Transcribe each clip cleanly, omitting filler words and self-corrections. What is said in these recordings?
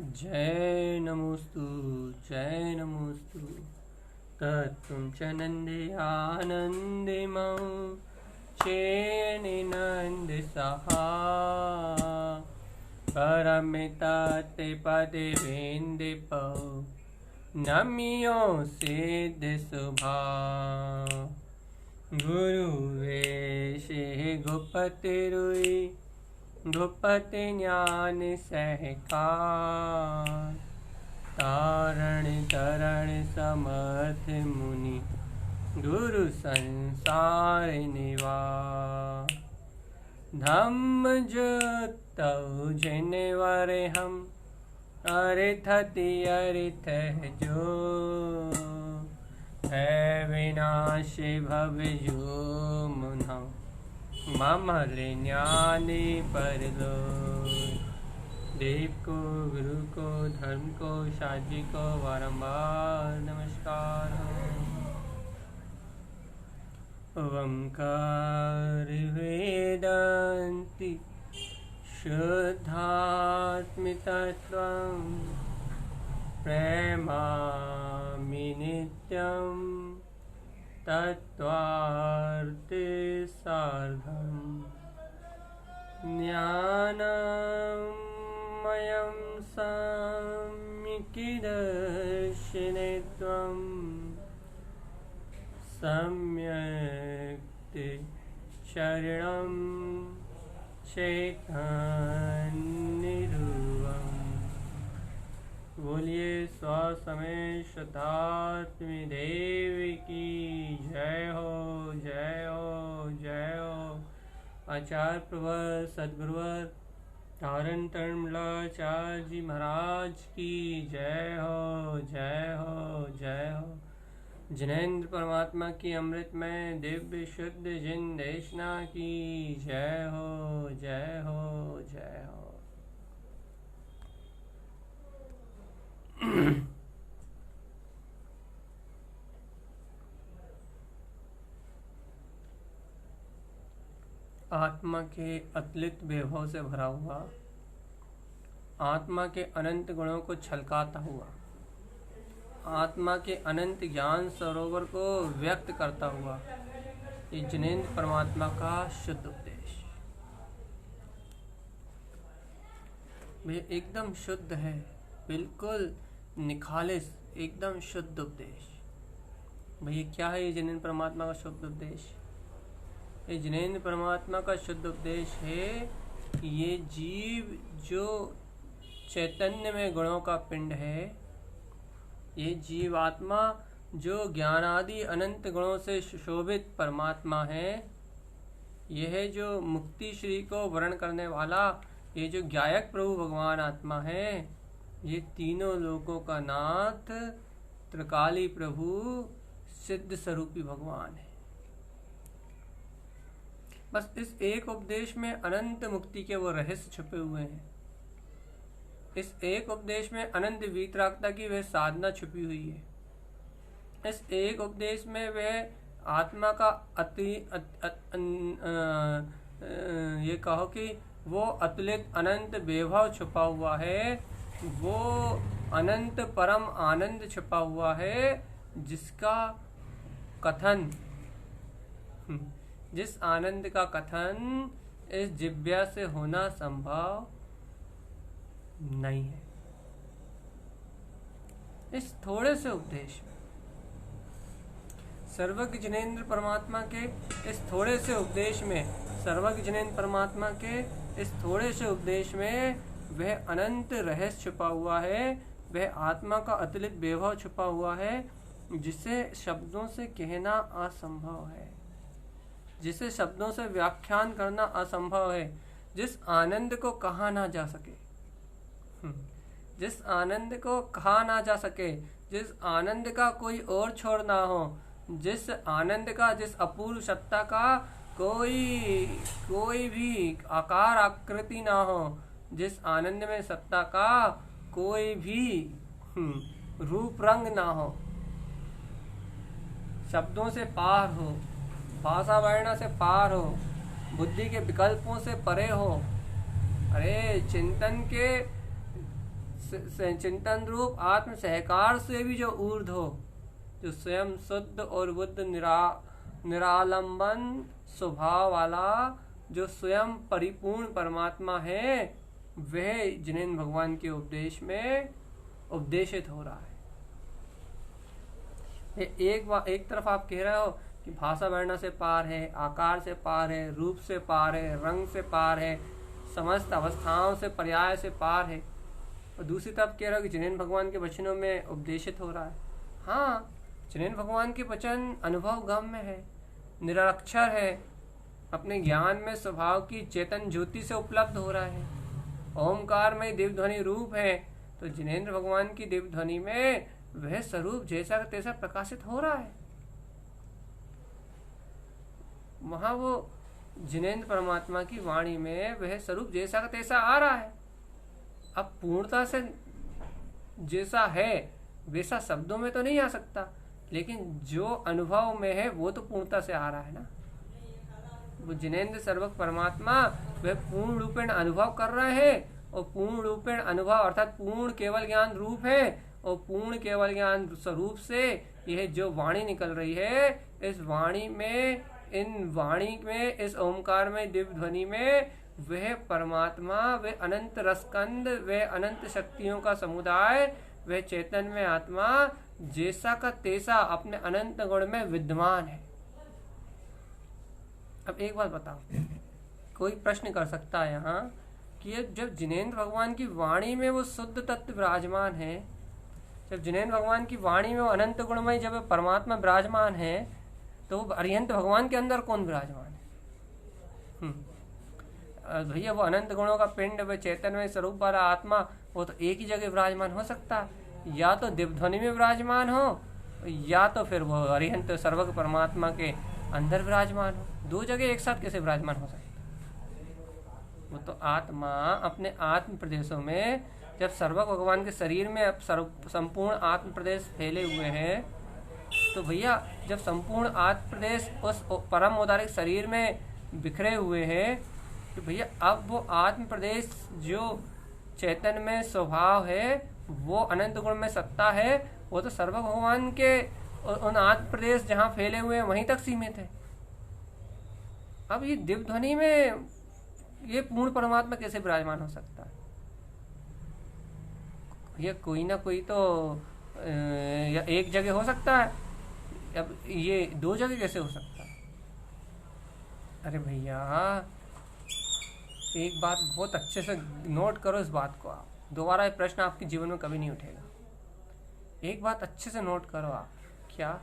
जय नमोस्तु जय नमोस्तु तत्त्वं च नन्दे आनन्दिमं चेनिनन्दसहा परमितते पदे वेन्दिपौ नम्यो सिद्धशुभा गुरुवेशे गुपतिरुई गुपति ज्ञान सहकार तारण तरण समर्थ मुनि गुरु संसार निवास धम्म जुतौ जिनवर हम अरिथति अरिथ जो है विनाशी भव जो मुनौ ममल ज्ञानी परलो देव को गुरु को धर्म को साजी को बारंबार नमस्कार ओंकार वेदांति शुद्धात्म तत्त्वं प्रेमामि नित्यं तत्त्वार्थे सार्धं ज्ञानमयं सम्यक्दर्शिने त्वं सम्यक् शरणं चैतन्यरूपम् बोलिए स्वसमय शतात्मी देव की जय हो जय हो जय हो। आचार्य प्रवर सदगुरुवर धारण तरणमलाचार्य जी महाराज की जय हो जय हो जय हो। जिनेन्द्र परमात्मा की अमृतमय दिव्य शुद्ध जिन देशना की जय हो जय हो जय हो। आत्मा के अतुलित वैभव से भरा हुआ, आत्मा के अनंत गुणों को छलकाता हुआ, आत्मा के अनंत ज्ञान सरोवर को व्यक्त करता हुआ ये जिनेन्द्र परमात्मा का शुद्ध उपदेश वे एकदम शुद्ध है, बिल्कुल निखालिस, एकदम शुद्ध उपदेश। भैया क्या है ये जिनेन्द्र परमात्मा का शुद्ध उपदेश? ये जिनेन्द्र परमात्मा का शुद्ध उपदेश है ये जीव जो चैतन्य में गुणों का पिंड है, ये जीवात्मा जो ज्ञानादि अनंत गुणों से सुशोभित परमात्मा है, यह जो मुक्ति श्री को वर्ण करने वाला ये जो ज्ञायक प्रभु भगवान आत्मा है, ये तीनों लोकों का नाथ त्रिकाली प्रभु सिद्ध स्वरूपी भगवान है। बस इस एक उपदेश में अनंत मुक्ति के वो रहस्य छुपे हुए हैं। इस एक उपदेश में अनंत वीतरागता की वह साधना छुपी हुई है। इस एक उपदेश में वह आत्मा का ये कहो कि वो अतुलित अनंत वैभव छुपा हुआ है, वो अनंत परम आनंद छुपा हुआ है, जिसका कथन, जिस आनंद का कथन इस जिव्या से होना संभव नहीं है। इस थोड़े से उपदेश में सर्वज्ञ जिनेन्द्र परमात्मा के इस थोड़े से उपदेश में सर्वज्ञ जिनेन्द्र परमात्मा के इस थोड़े से उपदेश में वह अनंत रहस्य छुपा हुआ है, वह आत्मा का अतुलित वैभव छुपा हुआ है, जिसे शब्दों से कहना असंभव है, जिसे शब्दों से व्याख्यान करना असंभव है, जिस आनंद को कहा ना जा सके, जिस आनंद को कहा ना जा सके, जिस आनंद का कोई और छोर ना हो, जिस आनंद का, जिस अपूर्व सत्ता का कोई भी आकार आकृति ना हो, जिस आनंद में सत्ता का कोई भी रूप रंग ना हो, शब्दों से पार हो, भाषा वर्ण से पार हो, बुद्धि के विकल्पों से परे हो। अरे चिंतन के चिंतन रूप आत्म सहकार से भी जो ऊर्ध्व हो, जो स्वयं शुद्ध और बुद्ध निरालंबन स्वभाव वाला जो स्वयं परिपूर्ण परमात्मा है, वह जिनेंद्र भगवान के उपदेश में उपदेशित हो रहा है। एक तरफ आप कह रहे हो कि भाषा वर्ण से पार है, आकार से पार है, रूप से पार है, रंग से पार है, समस्त अवस्थाओं से पर्याय से पार है, और दूसरी तरफ कह रहे हो कि जिनेंद्र भगवान के वचनों में उपदेशित हो रहा है। हाँ, जिनेंद्र भगवान के वचन अनुभव गम्य है, निरक्षर है, अपने ज्ञान में स्वभाव की चेतन ज्योति से उपलब्ध हो रहा है, ओमकार में दिव्य ध्वनि रूप है। तो जिनेंद्र भगवान की दिव्य ध्वनि में वह स्वरूप जैसा का तैसा प्रकाशित हो रहा है। वहां वो जिनेंद्र परमात्मा की वाणी में वह स्वरूप जैसा का तैसा आ रहा है। अब पूर्णता से जैसा है वैसा शब्दों में तो नहीं आ सकता, लेकिन जो अनुभव में है वो तो पूर्णता से आ रहा है ना। वो जिनेंद्र सर्वक परमात्मा वह पूर्ण रूपेण अनुभव कर रहे हैं, और पूर्ण रूपेण अनुभव अर्थात पूर्ण केवल ज्ञान रूप है, और पूर्ण केवल ज्ञान स्वरूप से यह जो वाणी निकल रही है, इस वाणी में, इन वाणी में, इस ओमकार में, दिव्य ध्वनि में वह परमात्मा, वह अनंत रसकंद, वह अनंत शक्तियों का समुदाय, वह चेतन में आत्मा जैसा का तैसा अपने अनंत गुण में विद्यमान है। अब एक बात बताओ, कोई प्रश्न कर सकता है यहाँ कि जब जिनेंद्र भगवान की वाणी में वो शुद्ध तत्व विराजमान है, जब जिनेंद्र भगवान की वाणी में वो अनंत गुणमय जब परमात्मा विराजमान है, तो अरिहंत भगवान के अंदर कौन विराजमान है? भैया वो अनंत गुणों का पिंड, वह चैतन्य में स्वरूप वाला आत्मा, वो तो एक ही जगह विराजमान हो सकता, या तो दिव्य ध्वनि में विराजमान हो, या तो फिर वो अरिहंत सर्वग परमात्मा के अंदर विराजमान हो। दो जगह एक साथ कैसे विराजमान हो सकता? वो तो आत्मा अपने आत्म प्रदेशों में, जब सर्वग भगवान के शरीर में संपूर्ण आत्म प्रदेश फैले हुए हैं, तो भैया जब संपूर्ण आत्म प्रदेश उस परम औदारिक शरीर में बिखरे हुए हैं, तो भैया अब वो आत्म प्रदेश जो चैतन्य में स्वभाव है, वो अनंत गुण में सत्ता है, वो तो सर्वग भगवान के उन आत्म प्रदेश जहाँ फैले हुए हैं वहीं तक सीमित है। अब ये दिव्य ध्वनि में ये पूर्ण परमात्मा कैसे विराजमान हो सकता है? ये कोई ना कोई तो या एक जगह हो सकता है, अब ये दो जगह कैसे हो सकता है? अरे भैया एक बात बहुत अच्छे से नोट करो, इस बात को आप दोबारा ये प्रश्न आपके जीवन में कभी नहीं उठेगा। एक बात अच्छे से नोट करो आप, क्या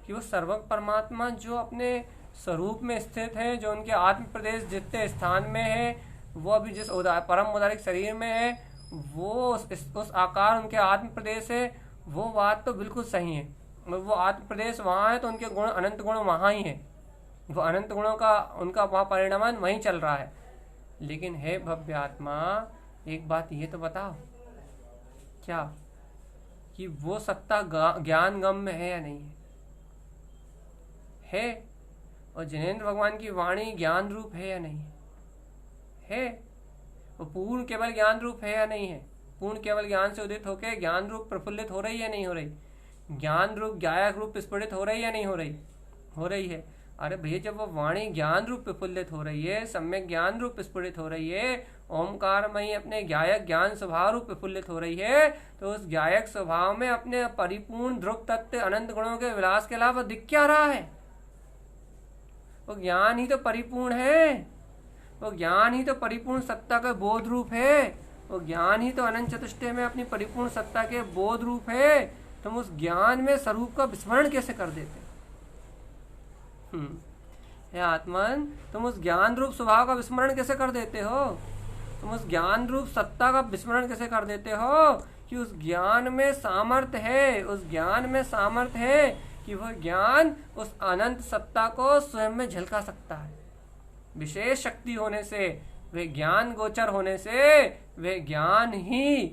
कि वो सर्वग परमात्मा जो अपने स्वरूप में स्थित है, जो उनके आत्म प्रदेश जितने स्थान में है, वो अभी जिस परम उदारिक शरीर में है, वो उस आकार उनके आत्म प्रदेश है, वो बात तो बिल्कुल सही है। वो आत्म प्रदेश वहाँ है तो उनके गुण, अनंत गुण वहाँ ही है, वो अनंत गुणों का उनका वहाँ परिणमन वहीं चल रहा है। लेकिन है भव्य आत्मा, एक बात ये तो बताओ, क्या कि वो सत्ता ज्ञान गम्य है या नहीं है? और जिनेंद्र भगवान की वाणी ज्ञान रूप है या नहीं है? वो पूर्ण केवल ज्ञान रूप है या नहीं है? पूर्ण केवल ज्ञान से उदित होकर ज्ञान रूप प्रफुल्लित हो रही है नहीं हो रही? ज्ञान रूप गायक रूप स्फुरित हो रही है नहीं हो रही? हो रही है। अरे भैया जब वो वाणी ज्ञान रूप प्रफुल्लित हो रही है, सम्यक ज्ञान रूप स्फुरित हो रही है, ओमकारमयी अपने गायक ज्ञान स्वभाव रूप प्रफुल्लित हो रही है, तो उस गायक स्वभाव में अपने परिपूर्ण ध्रुव तत्व अनंत गुणों के विलास के अलावा दिख क्या रहा है? वो ज्ञान ही तो परिपूर्ण है, वो ज्ञान ही तो परिपूर्ण सत्ता का बोध रूप है, वो ज्ञान ही तो अनंत चतुष्टय में अपनी परिपूर्ण सत्ता के बोध रूप है। तुम उस ज्ञान में स्वरूप का विस्मरण कैसे कर देते? हे आत्मन, तुम उस ज्ञान रूप स्वभाव का विस्मरण कैसे कर देते हो? तुम उस ज्ञान रूप सत्ता का विस्मरण कैसे कर देते हो कि उस ज्ञान में सामर्थ्य है, उस ज्ञान में सामर्थ्य है कि वह ज्ञान उस अनंत सत्ता को स्वयं में झलका सकता है। विशेष शक्ति होने से, वे ज्ञान गोचर होने से, वे ज्ञान ही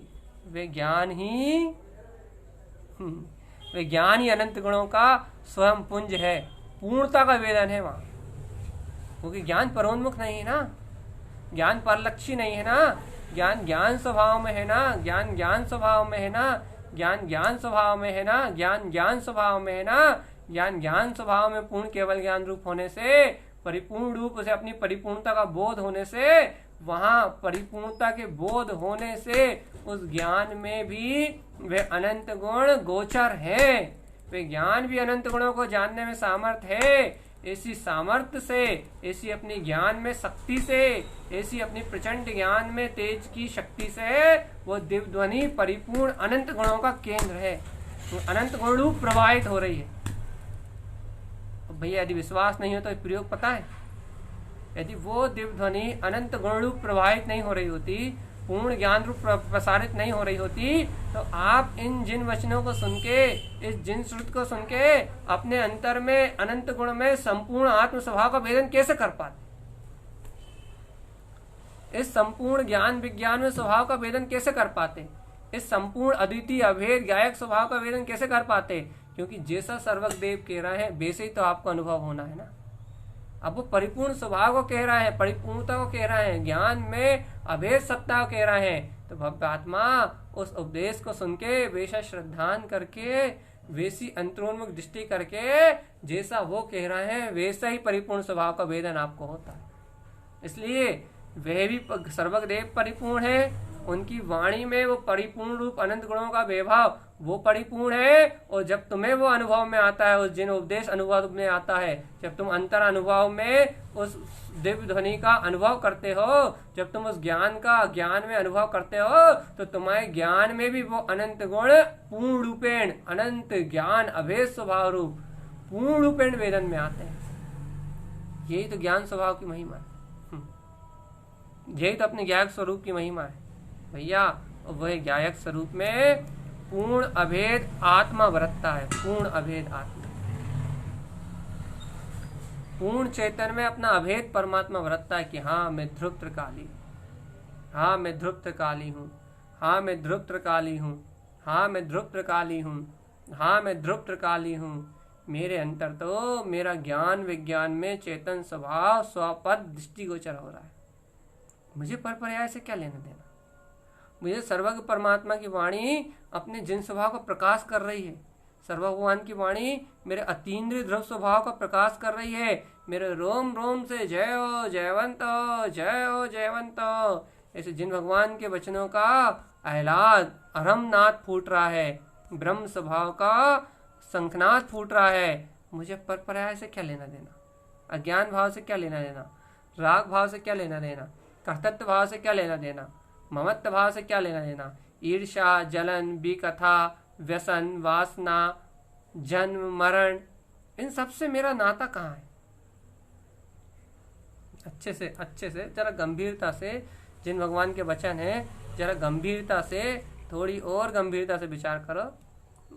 अनंत गुणों का स्वयं पुंज है, पूर्णता का वेदन है वहां। क्योंकि ज्ञान परोन्मुख नहीं है ना, ज्ञान परलक्षी नहीं है ना, ज्ञान ज्ञान स्वभाव में है ना, ज्ञान ज्ञान स्वभाव में है ना, ज्ञान ज्ञान स्वभाव में है ना, ज्ञान ज्ञान स्वभाव में है ना, ज्ञान ज्ञान स्वभाव में पूर्ण केवल ज्ञान रूप होने से, परिपूर्ण रूप से अपनी परिपूर्णता का बोध होने से, वहां परिपूर्णता के बोध होने से उस ज्ञान में भी वे अनंत गुण गोचर है। वे ज्ञान भी अनंत गुणों को जानने में सामर्थ है। ऐसी सामर्थ्य से, ऐसी अपनी ज्ञान में शक्ति से, ऐसी अपनी प्रचंड ज्ञान में तेज की शक्ति से वो दिव्य ध्वनि परिपूर्ण अनंत गुणों का केंद्र है। तो अनंत गुण रूप प्रवाहित हो रही है। भैया यदि विश्वास नहीं हो तो प्रयोग पता है, यदि वो दिव्य ध्वनि अनंत गुण रूप प्रवाहित नहीं हो रही होती, पूर्ण ज्ञान रूप प्रसारित नहीं हो रही होती, तो आप इन जिन वचनों को सुन के, इस जिन श्रुत को सुन के अपने अंतर में अनंत गुण में संपूर्ण आत्म स्वभाव का भेदन कैसे कर पाते? इस संपूर्ण ज्ञान विज्ञान में स्वभाव का भेदन कैसे कर पाते? इस संपूर्ण अद्वितीय अभेद गायक स्वभाव का भेदन कैसे कर पाते? क्योंकि जैसा सर्वक देव कह रहे हैं वैसे ही तो आपको अनुभव होना है ना। अब वो परिपूर्ण स्वभाव को कह रहे हैं, परिपूर्णता को कह रहे हैं, ज्ञान में अभेद सत्ता को कह रहे हैं, तो भव्य आत्मा उस उपदेश को सुन के वैसा श्रद्धान करके, वैसी अंतरोन्मुख दृष्टि करके, जैसा वो कह रहे हैं वैसा ही परिपूर्ण स्वभाव का वेदन आपको होता है। इसलिए वह भी सर्वक देव परिपूर्ण है, उनकी वाणी में वो परिपूर्ण रूप अनंत गुणों का वैभव वो परिपूर्ण है। और जब तुम्हें वो अनुभव में आता है, उस जिन उपदेश अनुभव में आता है, जब तुम अंतर अनुभव में उस दिव्य ध्वनि का अनुभव करते हो, जब तुम उस ज्ञान का ज्ञान में अनुभव करते हो, तो तुम्हारे ज्ञान में भी वो अनंत गुण पूर्ण रूपेण, अनंत ज्ञान अभेद स्वभाव रूप पूर्ण रूपेण वेदन में आते हैं। यही तो ज्ञान स्वभाव की महिमा है, यही तो अपने ज्ञायक स्वरूप की महिमा है भैया। वह ज्ञायक स्वरूप में पूर्ण अभेद आत्मा बरतता है, पूर्ण अभेद आत्मा, पूर्ण चेतन में अपना अभेद परमात्मा बरतता है कि हाँ मैं ध्रुव त्रिकाली, हाँ मैं ध्रुव त्रिकाली हूँ, हाँ मैं ध्रुव त्रिकाली हूँ, हाँ मैं ध्रुव त्रिकाली हूँ, हाँ मैं ध्रुव त्रिकाली हूँ। मेरे अंतर तो मेरा ज्ञान विज्ञान में चेतन स्वभाव स्वपद दृष्टिगोचर हो रहा है। मुझे पर पर्याय से क्या लेना देना? मुझे सर्वज्ञ परमात्मा की वाणी अपने जिन स्वभाव का प्रकाश कर रही है, सर्व भगवान की वाणी मेरे अतीन्द्रिय ध्रुव स्वभाव का प्रकाश कर रही है। मेरे रोम रोम से जय हो जयवंत हो, जय हो जयवंत हो, ऐसे जिन भगवान के वचनों का आह्लाद अरमनाद फूट रहा है, ब्रह्म स्वभाव का शंखनाद फूट रहा है। मुझे पर पर्याय से क्या लेना देना? अज्ञान भाव से क्या लेना देना? राग भाव से क्या लेना देना? कर्तृत्व भाव से क्या लेना देना? ममत्व भाव से क्या लेना देना? ईर्ष्या, जलन, विकथा, व्यसन, वासना, जन्म मरण, इन सब से मेरा नाता कहाँ है? अच्छे से जरा गंभीरता से, जिन भगवान के वचन है जरा गंभीरता से, थोड़ी और गंभीरता से विचार करो।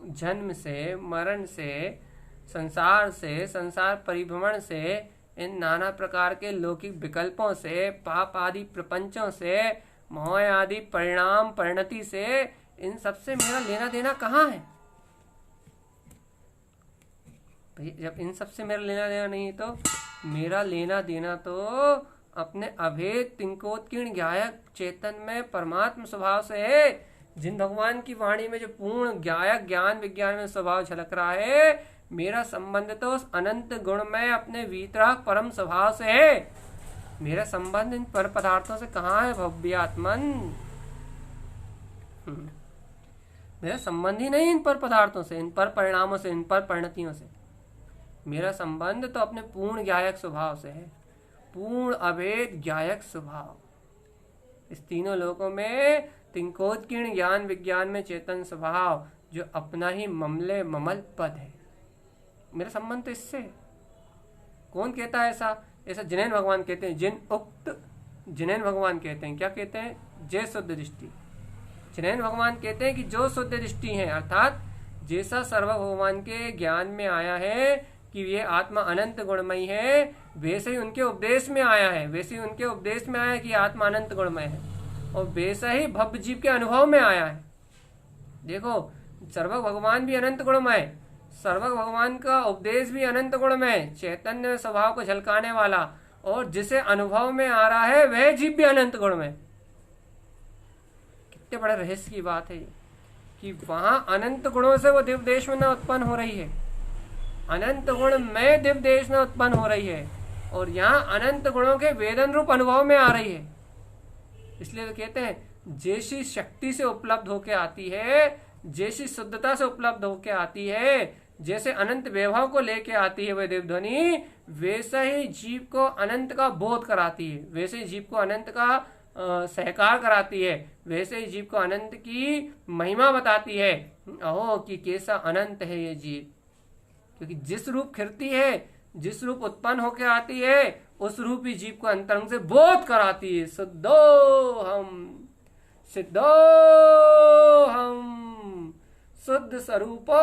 जन्म से, मरण से, संसार से, संसार परिभ्रमण से, इन नाना प्रकार के लौकिक विकल्पों से, पाप आदि प्रपंचों से, मोह आदि परिणाम परिणति से, इन सब से मेरा लेना देना कहाँ है? जब इन सब से मेरा लेना देना नहीं, तो मेरा लेना देना तो अपने अभेद तिंकोत्कीर्ण ज्ञायक चेतन में परमात्म स्वभाव से है। जिन भगवान की वाणी में जो पूर्ण ज्ञायक ज्ञान विज्ञान में स्वभाव झलक रहा है, मेरा संबंध तो उस अनंत गुण में अपने वीतराग परम स्वभाव से है। मेरा संबंध इन पर पदार्थों से कहाँ है भव्यात्मन? मेरा संबंध ही नहीं इन पर पदार्थों से, इन पर परिणामों से, इन पर परिणतियों से। मेरा संबंध तो अपने पूर्ण ज्ञायक स्वभाव से है, पूर्ण अभेद ज्ञायक स्वभाव। इस तीनों लोकों में तिंकोत्कीर्ण ज्ञान विज्ञान में चेतन स्वभाव जो अपना ही ममले ममल पद है, मेरा संबंध तो इससे। कौन कहता है ऐसा? ऐसा जिनैन भगवान कहते हैं, जिन उक्त जिनैन भगवान कहते हैं। क्या कहते हैं? जय शुद्ध दृष्टि। जिनैन भगवान कहते हैं कि जो शुद्ध दृष्टि है, अर्थात जैसा सर्व भगवान के ज्ञान में आया है कि ये आत्मा अनंत गुणमयी है, वैसे ही उनके उपदेश में आया है, वैसे ही उनके उपदेश में आया है कि आत्मा अनंत गुणमय है, और वैसा ही भव्य जीव के अनुभव में आया है। देखो, सर्व भगवान भी अनंत गुणमय, सर्व भगवान का उपदेश भी अनंत गुणमय, चैतन्य स्वभाव को झलकाने वाला, और जिसे अनुभव में आ रहा है वह जीव भी अनंत गुणमय। कितने बड़े रहस्य की बात है ये, कि वहां अनंत गुणों से वो दिव्य देश में न उत्पन्न हो रही है, अनंत गुण में दिव्य देश में उत्पन्न हो रही है, और यहाँ अनंत गुणों के वेदन रूप अनुभव में आ रही है। इसलिए तो कहते हैं जैसी शक्ति से उपलब्ध होके आती है, जैसी शुद्धता से उपलब्ध होके आती है, जैसे अनंत वैभव को लेके आती है वह दिव्य ध्वनि, वैसे ही जीव को अनंत का बोध कराती है, वैसे ही जीव को अनंत का सहकार कराती है, वैसे ही जीव को अनंत की महिमा बताती है। अहो कि कैसा अनंत है ये जीव, क्योंकि जिस रूप खिरती है, जिस रूप उत्पन्न होके आती है, उस रूप ही जीव को अंतरंग से बोध कराती है। सिद्धो हम शुद्ध स्वरूपो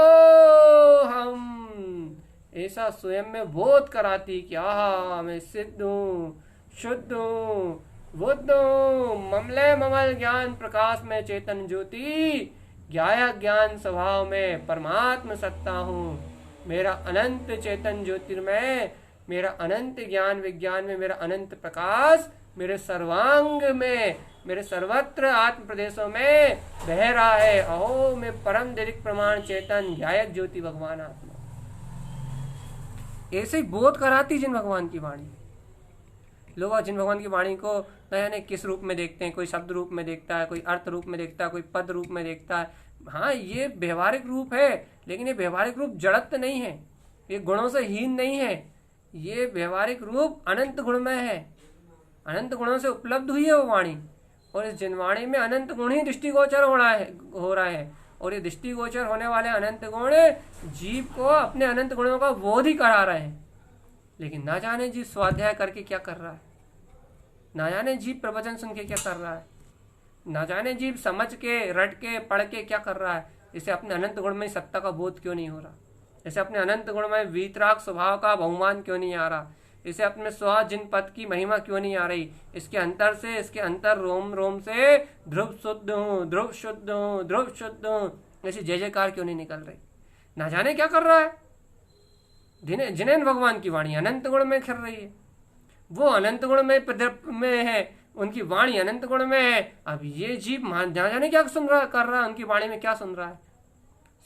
हम, ऐसा स्वयं में बोध कराती कि आहा मैं सिद्ध हूँ, शुद्ध हूँ, बुद्ध हूँ, ममले ममल ज्ञान प्रकाश में चेतन ज्योति, ज्ञाया ज्ञान स्वभाव में परमात्म सत्ता हूँ। मेरा अनंत चेतन ज्योतिर्मय, मेरा अनंत ज्ञान विज्ञान में मेरा अनंत प्रकाश मेरे सर्वांग में, मेरे सर्वत्र आत्म प्रदेशों में बह रहा है। अहो मैं परम दीर्घ प्रमाण चेतन ध्यायक ज्योति भगवान आत्मा। ऐसे ही बोध कराती जिन भगवान की वाणी। लोग जिन भगवान की वाणी को न किस रूप में देखते हैं, कोई शब्द रूप में देखता है, कोई अर्थ रूप में देखता है, कोई पद रूप में देखता है। हाँ ये व्यवहारिक रूप है, लेकिन ये व्यवहारिक रूप जड़त्व नहीं है, ये गुणों से हीन नहीं है, ये व्यवहारिक रूप अनंत गुणमय है, अनंत गुणों से उपलब्ध हुई है वो वाणी। और इस जिनवाणी में अनंत गुण ही दृष्टिगोचर हो रहा है और ये दृष्टिगोचर होने वाले अनंत गुण जीव को अपने अनंत गुणों का बोध ही करा रहे हैं। लेकिन ना जाने जीव स्वाध्याय करके क्या कर रहा है, ना जाने जीव प्रवचन सुन के क्या कर रहा है, ना जाने जीव समझ के रट के पढ़ के क्या कर रहा है। इसे अपने अनंत गुण में सत्ता का बोध क्यों नहीं हो रहा, इसे अपने अनंत गुण में वीतराग स्वभाव का बहुमान क्यों नहीं आ रहा, इसे अपने स्व जिन पद की महिमा क्यों नहीं आ रही। इसके अंतर से, इसके अंतर रोम रोम से ध्रुव शुद्ध हूँ, ध्रुव शुद्ध हूँ, ध्रुव शुद्ध हूँ, ऐसी जय जयकार क्यों नहीं निकल रही। ना जाने क्या कर रहा है। जिनेन भगवान की वाणी अनंत गुण में खिर रही है, वो अनंत गुण में है, उनकी वाणी अनंत गुण में है। अब ये जीव ना जाने क्या सुन रहा कर रहा है, उनकी वाणी में क्या सुन रहा है।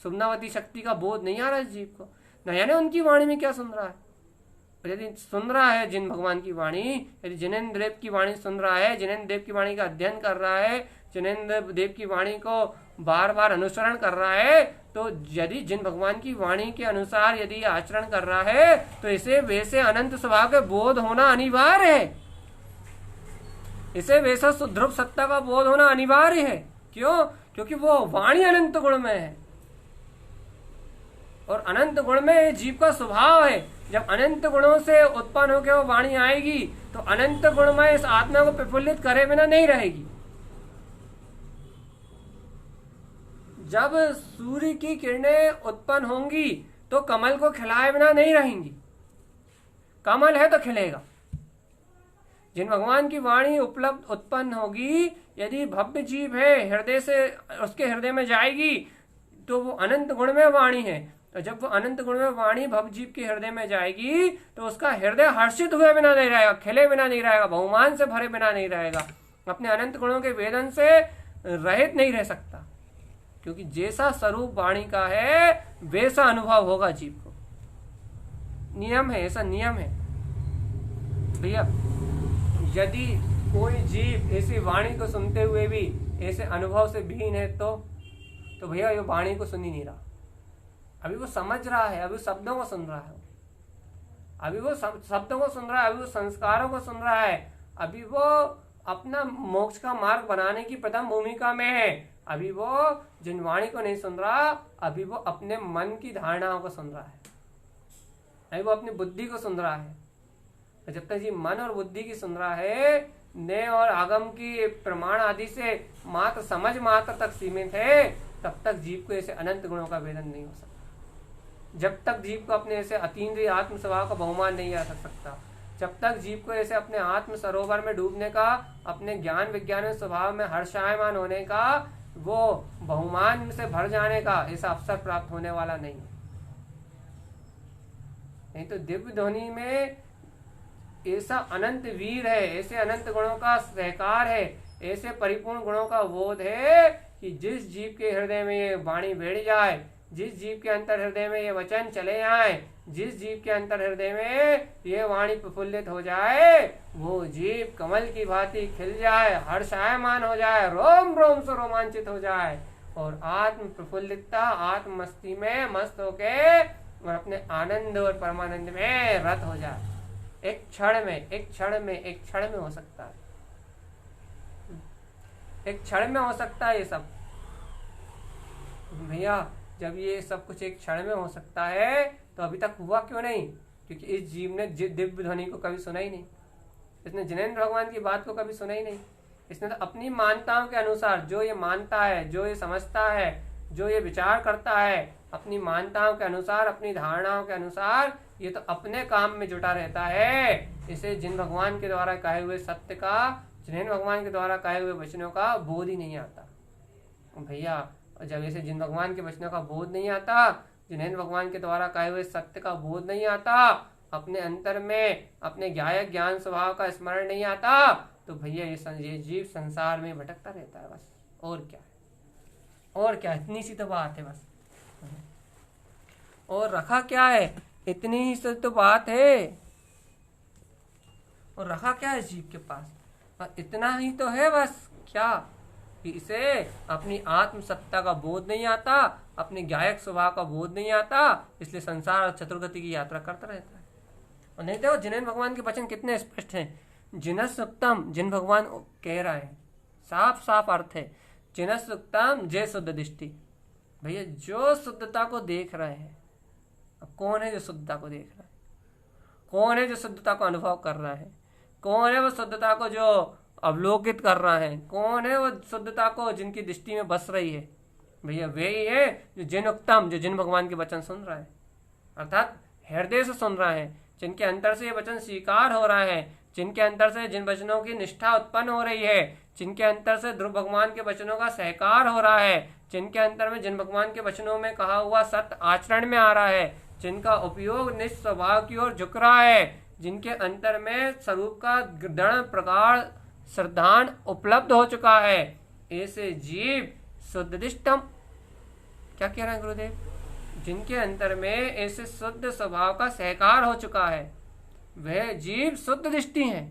सुमनावती शक्ति का बोध नहीं आ रहा है जीव को, ना जाने उनकी वाणी में क्या सुन रहा है। यदि सुन रहा है जिन भगवान की वाणी, यदि जिनेन्द्र देव की वाणी सुन रहा है, जिनेन्द्र देव की वाणी का अध्ययन कर रहा है, जिनेन्द्र देव की वाणी को बार बार अनुसरण कर रहा है, तो यदि जिन भगवान की वाणी के अनुसार यदि आचरण कर रहा है, तो इसे वैसे अनंत स्वभाव के बोध होना अनिवार्य है, इसे वैसा ध्रुव सत्ता का बोध होना अनिवार्य है। क्यों? क्योंकि वो वाणी अनंत गुण में है और अनंत गुण में जीव का स्वभाव है। जब अनंत गुणों से उत्पन्न होकर वो वाणी आएगी तो अनंत गुण में इस आत्मा को प्रफुल्लित करे बिना नहीं रहेगी। जब सूर्य की किरणें उत्पन्न होंगी तो कमल को खिलाए बिना नहीं रहेंगी, कमल है तो खिलेगा। जिन भगवान की वाणी उपलब्ध उत्पन्न होगी, यदि भव्य जीव है, हृदय से उसके हृदय में जाएगी तो वो अनंत गुण में वाणी है। और जब वो अनंत गुण में वाणी भव जीव के हृदय में जाएगी तो उसका हृदय हर्षित हुए बिना नहीं रहेगा, खिले बिना नहीं रहेगा, बहुमान से भरे बिना नहीं रहेगा, अपने अनंत गुणों के वेदन से रहित नहीं रह सकता। क्योंकि जैसा स्वरूप वाणी का है वैसा अनुभव होगा जीव को। नियम है, ऐसा नियम है भैया। यदि कोई जीव ऐसी वाणी को सुनते हुए भी ऐसे अनुभव से विहीन है तो भैया ये वाणी को सुन ही नहीं रहा। अभी वो समझ रहा है, अभी शब्दों को सुन रहा है, अभी वो शब्दों को सुन रहा है, अभी वो संस्कारों को सुन रहा है, अभी वो अपना मोक्ष का मार्ग बनाने की प्रथम भूमिका में है। अभी वो जिन वाणी को नहीं सुन रहा, अभी वो अपने मन की धारणाओं को सुन रहा है, अभी वो अपनी बुद्धि को सुन रहा है। जब तक जी मन और बुद्धि की सुन रहा है, नए और आगम की प्रमाण आदि से मात्र समझ मात्र तक सीमित है, तब तक जीव को ऐसे अनंत गुणों का वेदन नहीं हो सकता। जब तक जीव को अपने ऐसे अतीन्द्रिय आत्म स्वभाव का बहुमान नहीं आ सकता, जब तक जीव को ऐसे अपने आत्म सरोवर में डूबने का, अपने ज्ञान विज्ञान स्वभाव में हर्षायमान होने का, वो बहुमान से भर जाने का ऐसा अवसर प्राप्त होने वाला नहीं। नहीं तो दिव्य ध्वनि में ऐसा अनंत वीर है, ऐसे अनंत गुणों का सहकार है, ऐसे परिपूर्ण गुणों का बोध है कि जिस जीव के हृदय में ये वाणी बैठ जाए, जिस जीव के अंतर हृदय में ये वचन चले आए, जिस जीव के अंतर हृदय में ये वाणी प्रफुल्लित हो जाए, वो जीव कमल की भांति खिल जाए, हर्षायमान हो जाए, रोम रोम से रोमांचित हो जाए और आत्म प्रफुल्लितता, आत्म मस्ती में मस्त होके और अपने आनंद और परमानंद में रत हो जाए। एक क्षण में हो सकता है, एक क्षण में हो सकता है ये सब। भैया जब ये सब कुछ एक क्षण में हो सकता है तो अभी तक हुआ क्यों नहीं? क्योंकि इस जीव ने दिव्य ध्वनि को कभी सुना ही नहीं, इसने जिनेंद्र भगवान की बात को कभी सुना ही नहीं। इसने तो अपनी मान्यताओं के अनुसार जो ये मानता है, जो ये समझता है, जो ये विचार करता है, अपनी मान्यताओं के अनुसार, अपनी धारणाओं के अनुसार ये तो अपने काम में जुटा रहता है। इसे जिन भगवान के द्वारा कहे हुए सत्य का, जिनेंद्र भगवान के द्वारा कहे हुए वचनों का बोध ही नहीं आता। भैया जब इसे जिन भगवान के वचनों का बोध नहीं आता, जिनेंद्र भगवान के द्वारा कहे हुए सत्य का बोध नहीं आता, अपने अंतर में अपने गायक ज्ञान स्वभाव का स्मरण नहीं आता, तो भैया ये जीव संसार में भटकता रहता है बस। और क्या है, और क्या, इतनी सी तो बात है बस। और रखा क्या है, इतनी ही सी तो बात है। और रखा क्या है जीव के पास, इतना ही तो है बस। क्या कि इसे अपनी आत्म सत्ता का बोध नहीं आता, अपने गायक स्वभाव का बोध नहीं आता, इसलिए संसार और चतुर्गति की यात्रा करता रहता है। और नहीं देखो जिनेंद्र भगवान के वचन कितने स्पष्ट हैं। जिनस उत्तम, जिन भगवान कह रहा है, साफ साफ अर्थ है, जिनस उत्तम जय शुद्ध दृष्टि। भैया जो शुद्धता को देख रहे हैं, अब कौन है जो शुद्धता को देख रहा है? कौन है जो शुद्धता को अनुभव कर रहा है? कौन है वो शुद्धता को जो अवलोकित कर रहा है? कौन है वो शुद्धता को जिनकी दृष्टि में बस रही है? भैया वे ही है जो जिन उत्तम, जो जिन भगवान के वचन सुन रहा है, अर्थात हृदय से सुन रहा है, जिनके अंतर से ये वचन स्वीकार हो रहा है, जिनके अंतर से जिन वचनों की निष्ठा उत्पन्न हो रही है, जिनके अंतर से ध्रुव भगवान के वचनों का सहकार हो रहा है, जिनके अंतर में जिन भगवान के वचनों में कहा हुआ सत्य आचरण में आ रहा है, जिनका उपयोग निस्वभाव की ओर झुक रहा है, जिनके अंतर में स्वरूप का दृढ़ प्रकार श्रद्धान उपलब्ध हो चुका है, ऐसे जीव शुद्धदिष्टम। क्या कह रहे हैं गुरुदेव? जिनके अंतर में ऐसे शुद्ध स्वभाव का सहकार हो चुका है, वह जीव शुद्ध दृष्टि है।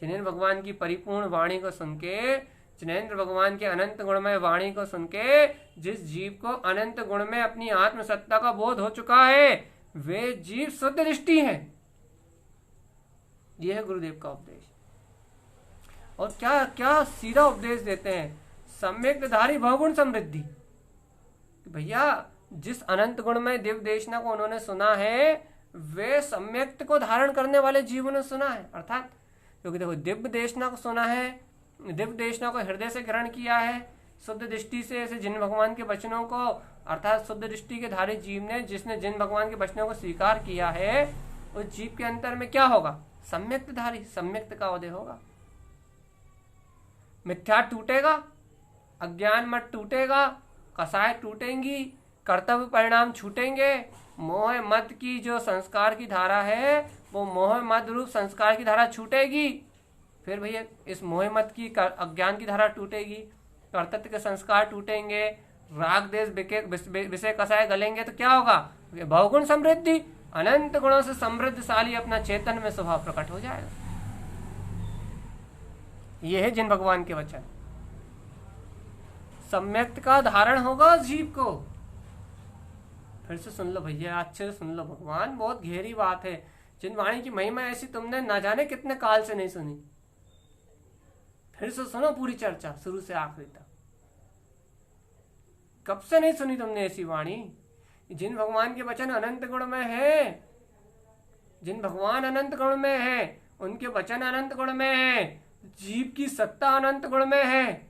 जिनेंद्र भगवान की परिपूर्ण वाणी को सुन के, जिनेंद्र भगवान के अनंत गुणमय वाणी को सुन के जिस जीव को अनंत गुण में अपनी आत्मसत्ता का बोध हो चुका है, वे जीव शुद्ध दृष्टि है। यह है गुरुदेव का उपदेश। और क्या क्या सीधा उपदेश देते हैं, सम्यक्तधारी बहुगुण समृद्धि। भैया जिस अनंत गुण में दिव्य देशना को उन्होंने सुना है, वे सम्यक्त को धारण करने वाले जीवों ने सुना है। अर्थात क्योंकि देखो दिव्य देशना को सुना है, दिव्य देशना को हृदय से ग्रहण किया है, शुद्ध दृष्टि से ऐसे जिन भगवान के वचनों को, अर्थात शुद्ध दृष्टि के धारी जीव ने, जिसने जिन भगवान के वचनों को स्वीकार किया है, उस जीव के अंतर में क्या होगा? सम्यक्त धारी, सम्यक्त का उदय होगा। मिथ्या टूटेगा, अज्ञान मत टूटेगा, कसाय टूटेंगी, कर्तव्य परिणाम छूटेंगे, मोह मत की जो संस्कार की धारा है, वो मोह मत रूप संस्कार की धारा छूटेगी। फिर भैया इस मोह मत की अज्ञान की धारा टूटेगी, कर्तव्य के संस्कार टूटेंगे, राग देश विषय कसाय गलेंगे, तो क्या होगा? बहुगुण समृद्धि, अनंत गुणों से समृद्धशाली अपना चेतन में स्वभाव प्रकट हो जाएगा। यह है जिन भगवान के वचन। सम्यक्त का धारण होगा जीव को। फिर से सुन लो भैया, अच्छे से सुन लो, भगवान बहुत गहरी बात है। जिन वाणी की महिमा ऐसी तुमने ना जाने कितने काल से नहीं सुनी। फिर से सुनो पूरी चर्चा शुरू से आखिरी तक। कब से नहीं सुनी तुमने ऐसी वाणी? जिन भगवान के वचन अनंत गुण में है, जिन भगवान अनंत गुण में है, उनके वचन अनंत गुण में है, जीव की सत्ता अनंत गुण में है।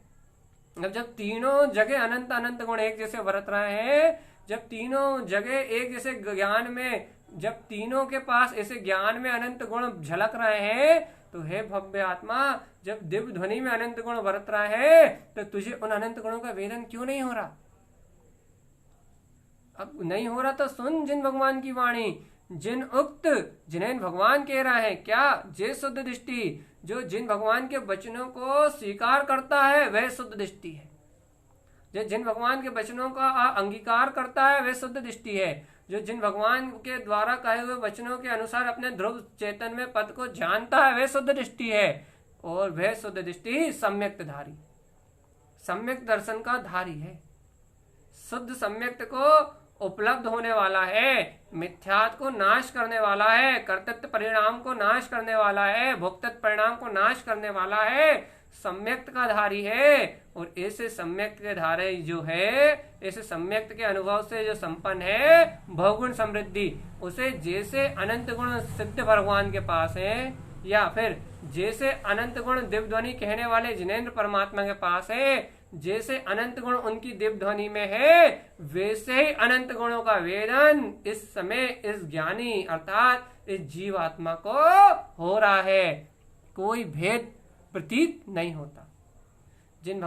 जब तीनों जगह अनंत अनंत गुण एक जैसे बरत रहे हैं, जब तीनों जगह एक जैसे ज्ञान में, जब तीनों के पास ऐसे ज्ञान में अनंत गुण झलक रहे हैं, तो हे भव्य आत्मा, जब दिव्य ध्वनि में अनंत गुण बरत रहा है, तो तुझे उन अनंत गुणों का वेदन क्यों नहीं हो रहा? अब नहीं हो रहा तो सुन जिन भगवान की वाणी। जिन उक्त जिन्हें भगवान कह रहा है क्या? जे शुद्ध दृष्टि, जो जिन भगवान के वचनों को स्वीकार करता है वह शुद्ध दृष्टि है। जो जिन भगवान के वचनों का अंगीकार करता है वह शुद्ध दृष्टि है। जो जिन भगवान के द्वारा कहे हुए वचनों के अनुसार अपने ध्रुव चेतन में पद को जानता है वह शुद्ध दृष्टि है। और वह शुद्ध दृष्टि सम्यक्त धारी, सम्यक दर्शन का धारी है। शुद्ध सम्यक्त को उपलब्ध होने वाला है, मिथ्यात को नाश करने वाला है, कर्तृत्व परिणाम को नाश करने वाला है, भोक्तृत्व परिणाम को नाश करने वाला है, सम्यक्त का धारी है। और ऐसे सम्यक्त के धारे जो है, ऐसे सम्यक्त के अनुभव से जो संपन्न है बहुगुण समृद्धि, उसे जैसे अनंत गुण सिद्ध भगवान के पास है, या फिर जैसे अनंत गुण दिव्य ध्वनि कहने वाले जिनेंद्र परमात्मा के पास है, जैसे अनंत गुण उनकी दिव्य ध्वनि में है, वैसे ही अनंत गुणों का वेदन इस समय इस ज्ञानी अर्थात इस जीवात्मा को हो रहा है। कोई भेद प्रतीत नहीं होता। जिन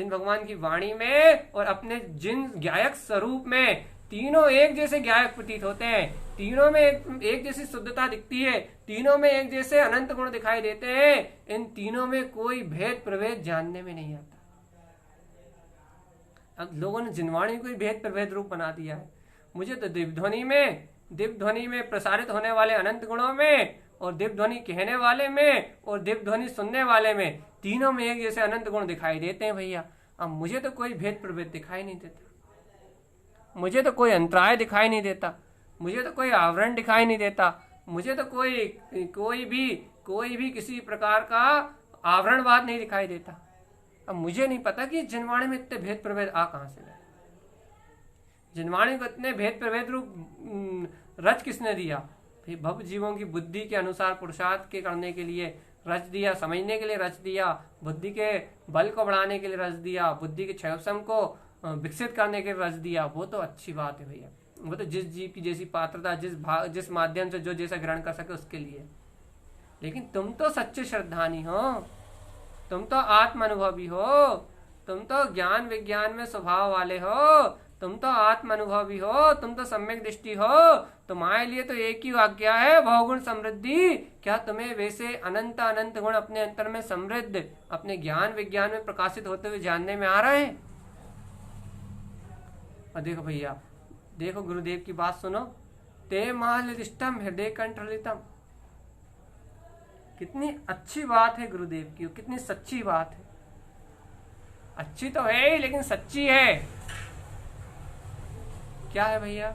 भगवान की वाणी में और अपने जिन ज्ञायक स्वरूप में तीनों एक जैसे ज्ञायक प्रतीत होते हैं, तीनों में एक जैसी शुद्धता दिखती है, तीनों में एक जैसे अनंत गुण दिखाई देते हैं, इन तीनों में कोई भेद प्रभेद जानने में नहीं आता। अब लोगों ने जिनवाणी को भेद प्रभेद रूप बना दिया है। मुझे तो दिव्य ध्वनि में प्रसारित होने वाले अनंत गुणों में और दिव्य ध्वनि कहने वाले में और दिव्य ध्वनि सुनने वाले में, तीनों में एक जैसे अनंत गुण दिखाई देते हैं भैया। अब मुझे तो कोई भेद प्रभेद दिखाई नहीं देता, मुझे तो कोई अंतराय दिखाई नहीं देता, मुझे तो कोई आवरण दिखाई नहीं देता, मुझे तो कोई भी किसी प्रकार का आवरणवाद नहीं दिखाई देता। अब मुझे नहीं पता कि जिनवाणी में इतने भेद प्रभेद आ कहां से गए। जिनवाणी को इतने भेद प्रभेद रूप रच किसने दिया? भव जीवों की बुद्धि के अनुसार पुरुषार्थ के करने के लिए रच दिया, समझने के लिए रच दिया, बुद्धि के बल को बढ़ाने के लिए रच दिया, बुद्धि के क्षमता को विकसित करने के लिए रच दिया। वो तो अच्छी बात है भैया, वो तो जिस जीव की जैसी पात्रता, जिस माध्यम से जो जैसा ग्रहण कर सके उसके लिए। लेकिन तुम तो सच्चे श्रद्धानी हो, तुम तो आत्म अनुभवी हो, तुम तो ज्ञान विज्ञान में स्वभाव वाले हो, तुम तो आत्म अनुभवी हो, तुम तो सम्यक दृष्टि हो। तुम्हारे लिए तो एक ही वाक्य है, बहुगुण समृद्धि। क्या तुम्हें वैसे अनंत अनंत गुण अपने अंतर में समृद्ध अपने ज्ञान विज्ञान में प्रकाशित होते हुए जानने में आ रहे हैं? और देखो भैया, देखो गुरुदेव की बात सुनो, ते महालिष्टम हृदय कंठलितम। कितनी अच्छी बात है गुरुदेव की, कितनी सच्ची बात है। अच्छी तो है ही लेकिन सच्ची है। क्या है भैया,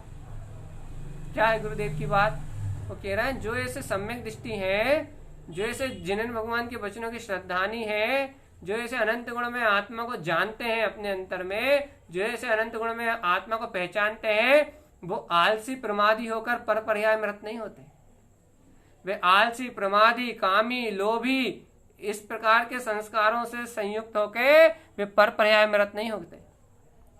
क्या है गुरुदेव की बात? वो कह रहा है जो ऐसे सम्यक दृष्टि है, जो ऐसे जिनन भगवान के वचनों की श्रद्धानी है, जो ऐसे अनंत गुण में आत्मा को जानते हैं अपने अंतर में, जो ऐसे अनंत गुण में आत्मा को पहचानते हैं, वो आलसी प्रमादी होकर पर पर्याय में रत नहीं होते। वे आलसी प्रमादी कामी लोभी इस प्रकार के संस्कारों से संयुक्त होके वे पर पर्याय में रत नहीं होते।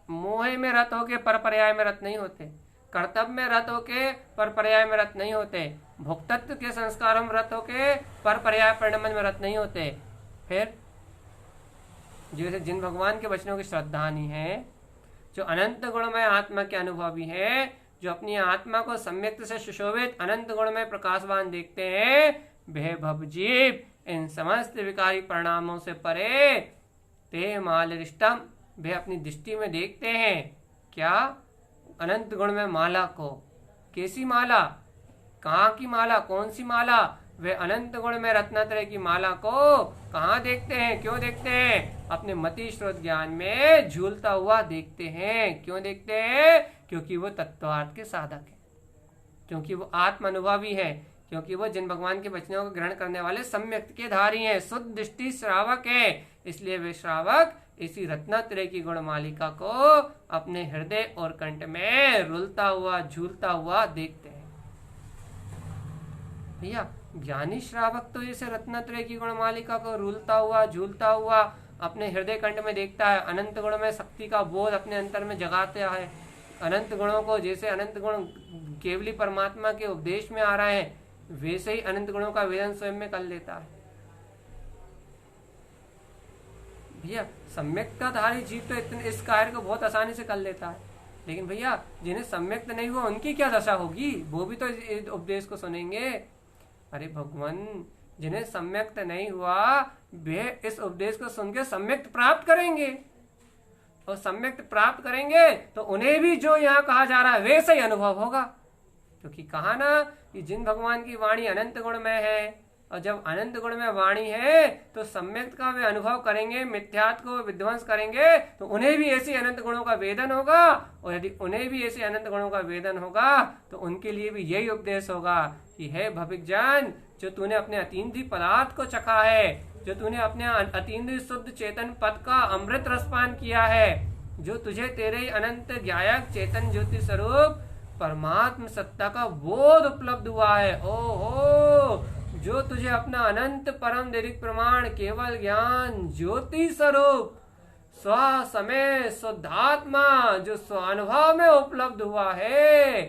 मोह में रत होके पर पर्याय में रत नहीं होते, कर्तव्य में रत होके पर पर्याय में रत नहीं होते, भोक्तत्व के संस्कारों में रत होके पर पर्याय परिणमन में रत नहीं होते। फिर जैसे जिन भगवान के वचनों की श्रद्धानी है, जो अनंत गुण में आत्मा के अनुभवी है, जो अपनी आत्मा को सम्यक से सुशोभित अनंत गुण में प्रकाशवान देखते हैं, वह भव जीव इन समस्त विकारी परिणामों से परे ते मालरिष्टम, वे अपनी दृष्टि में देखते हैं क्या? अनंत गुण में माला को। कैसी माला? कहाँ की माला? कौन सी माला? वे अनंत गुण में रत्नत्रय की माला को कहाँ देखते हैं? क्यों देखते हैं? अपने मति स्रोत ज्ञान में झूलता हुआ देखते हैं। क्यों देखते हैं? क्योंकि वो तत्वार्थ के साधक है, क्योंकि वो आत्म अनुभवी है, क्योंकि वो जिन भगवान के वचनों को ग्रहण करने वाले सम्यक के धारी हैं, शुद्ध दृष्टि श्रावक है। इसलिए वे श्रावक इसी रत्नत्रय की गुणमालिका को अपने हृदय और कंठ में रुलता हुआ झूलता हुआ देखते हैं। भैया ज्ञानी श्रावक तो इसे रत्नत्रय की गुणमालिका को रुलता हुआ झूलता हुआ अपने हृदय कंठ में देखता है, अनंत गुण में शक्ति का बोध अपने अंतर में जगाता है, अनंत गुणों को जैसे अनंत गुण केवली परमात्मा के उपदेश में आ रहे हैं, वैसे ही अनंत गुणों का वेदन स्वयं में कर लेता है। भैया सम्यक्ता धारी जीव तो इतने इस कार्य को बहुत आसानी से कर लेता है, लेकिन भैया जिन्हें सम्यक्त नहीं हुआ उनकी क्या दशा होगी? वो भी तो उपदेश को सुनेंगे। अरे भगवान, जिन्हें सम्यक्त नहीं हुआ वे इस उपदेश को सुन के सम्यक्त प्राप्त करेंगे, और सम्यक्त प्राप्त करेंगे तो उन्हें भी जो यहाँ कहा जा रहा है वैसा ही अनुभव होगा। क्योंकि कहा ना कि जिन भगवान की वाणी अनंत गुण में है, और जब अनंत गुण में वाणी है तो सम्यक्त का वे अनुभव करेंगे, मिथ्यात्व को विध्वंस करेंगे, तो उन्हें भी ऐसे अनंत गुणों का वेदन होगा। और यदि उन्हें भी ऐसे अनंत गुणों का वेदन होगा तो उनके लिए भी यही उपदेश होगा कि हे भविकजन, जो तूने अपने अतीन्द्रिय पदार्थ को चखा है, जो तूने अपने अतीन्द्रिय शुद्ध चेतन पद का अमृत रसपान किया है, जो तुझे तेरे अनंत ज्ञायक चेतन ज्योति स्वरूप परमात्म सत्ता का बोध उपलब्ध हुआ है, ओहो, जो तुझे अपना अनंत परम दैविक प्रमाण केवल ज्ञान ज्योति स्वरूप स्व समय शुद्धात्मा जो स्वानुभव में उपलब्ध हुआ है,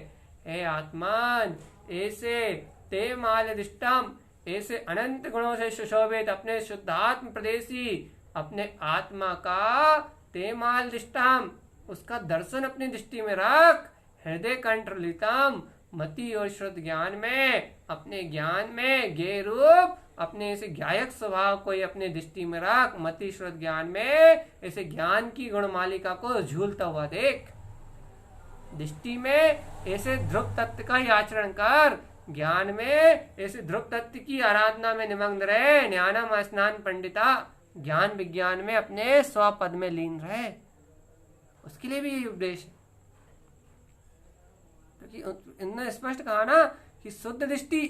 हे आत्मान, ऐसे ते मालदिष्टम, ऐसे अनंत गुणों से सुशोभित अपने शुद्धात्म प्रदेशी अपने आत्मा का ते मालदिष्टम, उसका दर्शन अपनी दृष्टि में रख। हृदय कंठलितम, मति और शुद्ध ज्ञान में, अपने ज्ञान में ज्ञेय रूप अपने ऐसे ज्ञायक स्वभाव को अपने दृष्टि में रख। मति शुद्ध ज्ञान में ऐसे ज्ञान की गुणमालिका को झूलता हुआ देख। दृष्टि में ऐसे ध्रुव तत्व का ही आचरण कर, ज्ञान में ऐसे ध्रुव तत्व की आराधना में निमग्न रहे। ज्ञानम स्नान पंडिता, ज्ञान विज्ञान में अपने स्वपद में लीन रहे। उसके लिए भी यही उपदेश है। इन्होंने स्पष्ट कहा ना कि शुद्ध दृष्टि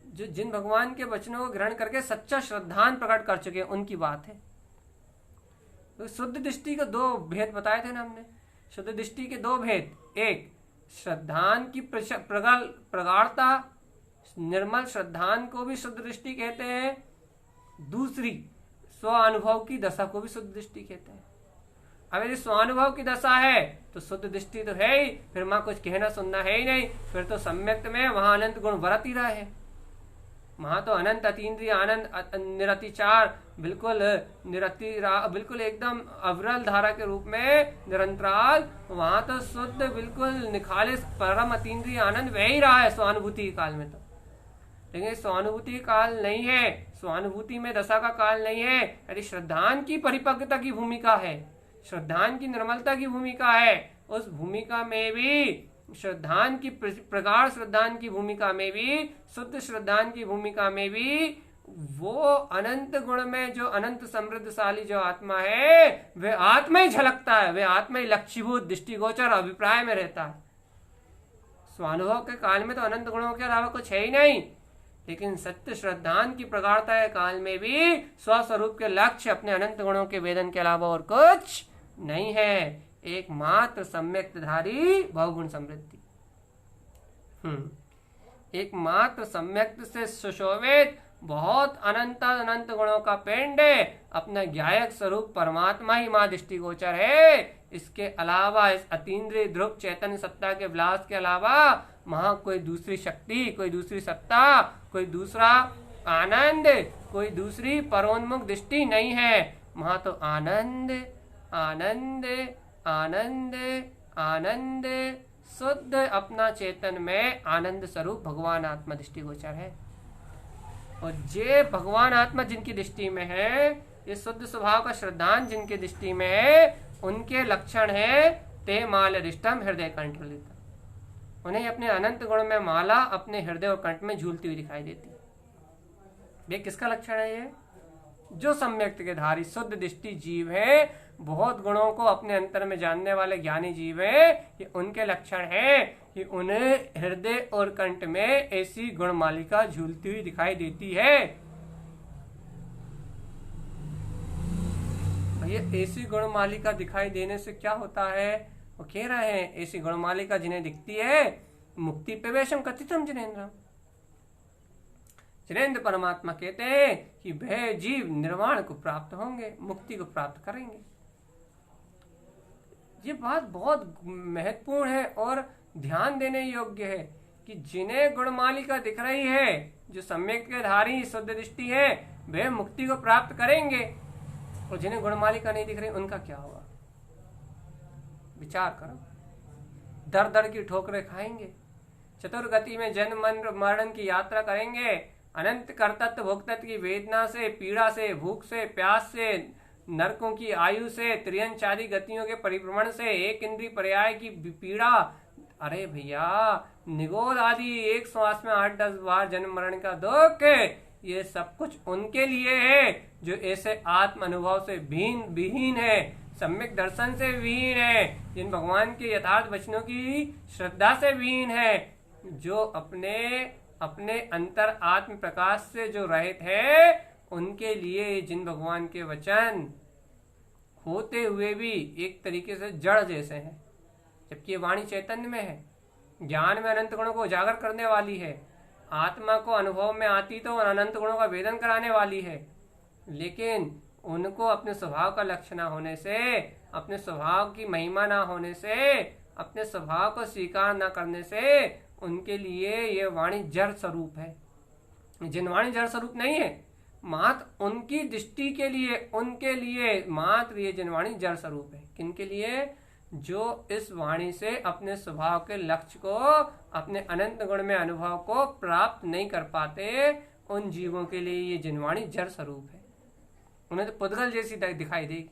जो जिन भगवान के वचनों को ग्रहण करके सच्चा श्रद्धान प्रकट कर चुके हैं उनकी बात है। तो शुद्ध दृष्टि के दो भेद बताए थे ना हमने। शुद्ध दृष्टि के दो भेद, एक श्रद्धान की प्रगाढ़ता, निर्मल श्रद्धान को भी शुद्ध दृष्टि कहते हैं। दूसरी स्व अनुभव की दशा को भी शुद्ध दृष्टि कहते हैं। अब यदि स्वानुभव की दशा है तो शुद्ध दृष्टि तो है ही, फिर मां कुछ कहना सुनना है ही नहीं, फिर तो सम्यक्त में वहां अनंत गुण बरत ही रहा है। वहां तो अनंत अतीन्द्रिय आनंद निरतिचार बिल्कुल बिल्कुल एकदम अविरल धारा के रूप में निरंतराल, वहां तो शुद्ध बिल्कुल निखालिस परम अतीन्द्रिय आनंद वह ही रहा है स्वानुभूति के काल में। तो लेकिन स्वानुभूति काल नहीं है, स्वानुभूति में दशा का काल नहीं है। यदि श्रद्धान की परिपक्वता की भूमिका है, श्रद्धान की निर्मलता की भूमिका है, उस भूमिका में भी श्रद्धान की प्रगाढ़ श्रद्धान की भूमिका में भी, शुद्ध श्रद्धान की भूमिका में भी वो अनंत गुण में जो अनंत समृद्धशाली जो आत्मा है वह आत्मा ही झलकता है, वह आत्मा ही लक्ष्यभूत दृष्टिगोचर अभिप्राय में रहता है। स्वानुभव के काल में तो अनंत गुणों के अलावा कुछ है ही नहीं, लेकिन सत्य श्रद्धान की प्रगाढ़ता के काल में भी स्वस्वरूप के लक्ष्य अपने अनंत गुणों के वेदन के अलावा और कुछ नहीं है। एकमात्र सम्यक्तधारी बहुगुण समृद्धि, एकमात्र सम्यक्त से सुशोभित बहुत अनंत अनंत गुणों का पिंड अपना ज्ञायक स्वरूप परमात्मा ही मां दृष्टिगोचर है। इसके अलावा इस अतीन्द्रिय ध्रुव चैतन्य सत्ता के विलास के अलावा वहां कोई दूसरी शक्ति, कोई दूसरी सत्ता, कोई दूसरा आनंद, कोई दूसरी परोन्मुख दृष्टि नहीं है। वहां तो आनंद आनंद आनंद आनंद शुद्ध अपना चेतन में आनंद स्वरूप भगवान आत्मा दृष्टि गोचर है। और जे भगवान आत्मा जिनकी दृष्टि में है, ये शुद्ध स्वभाव का श्रद्धान जिनकी दृष्टि में है, उनके लक्षण है ते मालरिष्टम हृदय कंठलित। उन्हें अपने अनंत गुण में माला अपने हृदय और कंठ में झूलती हुई दिखाई देती है। वे किसका लक्षण है? ये जो सम्यक्त के धारी शुद्ध दृष्टि जीव है, बहुत गुणों को अपने अंतर में जानने वाले ज्ञानी जीव है, ये उनके लक्षण है कि उन्हें हृदय और कंठ में ऐसी गुण मालिका झूलती हुई दिखाई देती है। भैया ऐसी गुण मालिका दिखाई देने से क्या होता है? वो कह रहे हैं ऐसी गुण मालिका जिन्हें दिखती है मुक्ति प्रवेशम कथितम जिनेन्द्र। जिनेन्द्र परमात्मा कहते हैं कि वह जीव निर्वाण को प्राप्त होंगे, मुक्ति को प्राप्त करेंगे। ये बात बहुत महत्वपूर्ण है और ध्यान देने योग्य है कि जिन्हें गुणमालिका दिख रही है, जो सम्यक के धारी शुद्ध दृष्टि है, वे मुक्ति को प्राप्त करेंगे, और जिन्हें गुणमालिका नहीं दिख रही उनका क्या होगा? विचार करो। दर दर की ठोकरें खाएंगे, चतुर्गति में जन्म मरण की यात्रा करेंगे, अनंत कर्तृत्व भोक्तृत्व की वेदना से, पीड़ा से, भूख से, प्यास से, नरकों की आयु से, त्रियंच आदि गतियों के परिभ्रमण से, एक इंद्रिय पर्याय की पीड़ा, अरे भैया निगोद आदि एक श्वास में 8-10 बार जन्म मरण का दुख, ये सब कुछ उनके लिए है जो ऐसे आत्म अनुभव से विहीन है, सम्यक दर्शन से विहीन है, जिन भगवान के यथार्थ वचनों की श्रद्धा से विहीन है, जो अपने अंतर आत्म प्रकाश से जो रहित है, उनके लिए जिन भगवान के वचन होते हुए भी एक तरीके से जड़ जैसे हैं, जबकि ये वाणी चैतन्य में है, ज्ञान में अनंत गुणों को उजागर करने वाली है, आत्मा को अनुभव में आती तो अनंत गुणों का वेदन कराने वाली है, लेकिन उनको अपने स्वभाव का लक्ष्य ना होने से, अपने स्वभाव की महिमा ना होने से, अपने स्वभाव को स्वीकार ना करने से, उनके लिए ये वाणी जड़ स्वरूप है। जिन वाणी जड़ स्वरूप नहीं है, मात्र उनकी दृष्टि के लिए, उनके लिए मात्र ये जिनवाणी जड़ स्वरूप है। किनके लिए? जो इस वाणी से अपने स्वभाव के लक्ष्य को, अपने अनंत गुण में अनुभव को प्राप्त नहीं कर पाते, उन जीवों के लिए ये जिनवाणी जड़ स्वरूप है। उन्हें तो पुद्गल जैसी दिखाई देगी,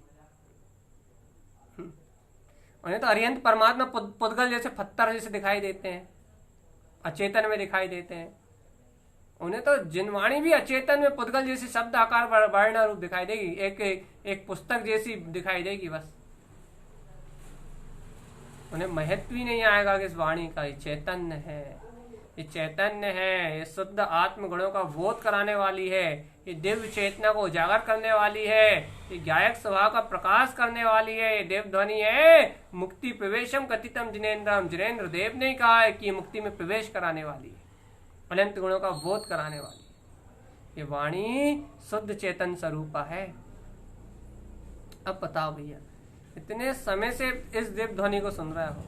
उन्हें तो अरिहंत परमात्मा पुद्गल जैसे पत्थर जैसे दिखाई देते हैं, अचेतन में दिखाई देते हैं। उन्हें तो जिनवाणी भी अचेतन में पुद्गल जैसी शब्द आकार वर्ण रूप दिखाई देगी, एक पुस्तक जैसी दिखाई देगी बस। उन्हें महत्व ही नहीं आएगा कि इस वाणी का ये चैतन्य है, ये चैतन्य है, ये शुद्ध आत्म गुणों का बोध कराने वाली है, ये दिव्य चेतना को उजागर करने वाली है, ये गायक स्वभाव का प्रकाश करने वाली है, ये देव ध्वनि है। मुक्ति प्रवेशम कथितम जिनेन्द्रम, जिनेन्द्र देव ने कहा है कि मुक्ति में प्रवेश कराने वाली है, अनंत गुणों का बोध कराने वाली है। ये वाणी शुद्ध चेतन स्वरूपा है। अब बताओ भैया, इतने समय से इस देव ध्वनि को सुन रहे हो,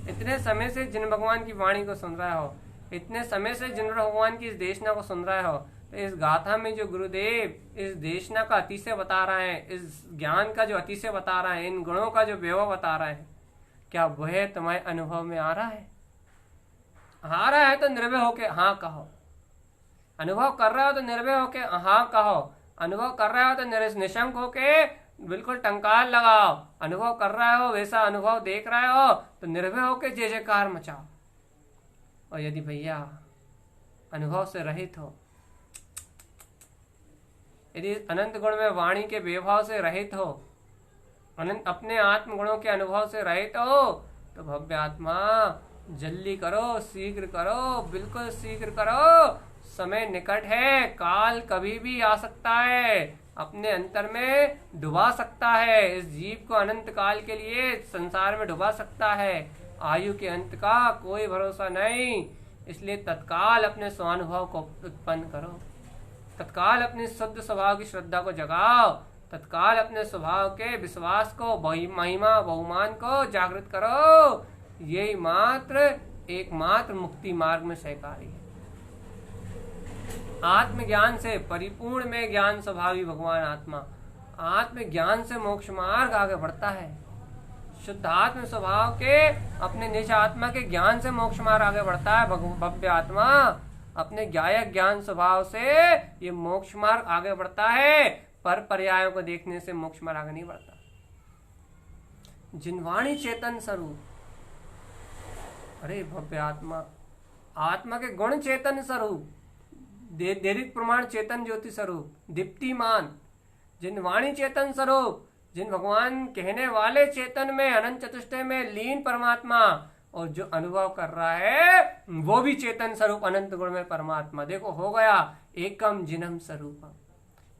इतने समय से जिन भगवान की वाणी को सुन रहे हो, इतने समय से जिन भगवान की इस देशना को सुन रहे हो, तो इस गाथा में जो गुरुदेव इस देशना का अतिशय बता रहे हैं, इस ज्ञान का जो अतिशय बता रहे हैं, इन गुणों का जो वैभव बता रहे हैं, क्या वह तुम्हारे अनुभव में आ रहा है? आ रहा है तो निर्भय होके हाँ कहो, अनुभव कर रहे हो तो निर्भय होके हाँ कहो, अनुभव कर रहे हो तो निशंक होके बिल्कुल टंकार लगाओ, अनुभव कर रहे हो, वैसा अनुभव देख रहे हो तो निर्भय होके जय जयकार मचाओ। और यदि भैया अनुभव से रहित हो, यदि अनंत गुण में वाणी के वैभव से रहित हो, अनंत अपने आत्म गुणों के अनुभव से रहित हो, तो भव्य आत्मा जल्दी करो, शीघ्र करो, बिल्कुल शीघ्र करो, समय निकट है, काल कभी भी आ सकता है, अपने अंतर में डुबा सकता है, इस जीव को अनंत काल के लिए संसार में डुबा सकता है। आयु के अंत का कोई भरोसा नहीं, इसलिए तत्काल अपने स्वानुभव को उत्पन्न करो, तत्काल अपने शुद्ध स्वभाव की श्रद्धा को जगाओ, तत्काल अपने स्वभाव के विश्वास को, महिमा बहुमान को जागृत करो। यही मात्र एकमात्र मुक्ति मार्ग में सहकारी है। आत्मज्ञान से परिपूर्ण में ज्ञान स्वभावी भगवान आत्मा, आत्मज्ञान से मोक्ष मार्ग आगे बढ़ता है। शुद्ध आत्म स्वभाव के अपने निज आत्मा के ज्ञान से मोक्ष मार्ग आगे बढ़ता है। भव्य आत्मा अपने गायक ज्ञान स्वभाव से ये मोक्ष मार्ग आगे बढ़ता है, पर पर्यायों को देखने से मोक्ष मार्ग आगे नहीं बढ़ता। जिनवाणी चेतन स्वरूप, अरे भव्य आत्मा, आत्मा के गुण चेतन स्वरूप, दैनिक प्रमाण चेतन ज्योति स्वरूप, दीप्तिमान, जिनवाणी चेतन स्वरूप, जिन भगवान कहने वाले चेतन में, अनंत चतुष्टय में लीन परमात्मा, और जो अनुभव कर रहा है वो भी चेतन स्वरूप अनंत गुण में परमात्मा। देखो हो गया एकम जिनम स्वरूपम,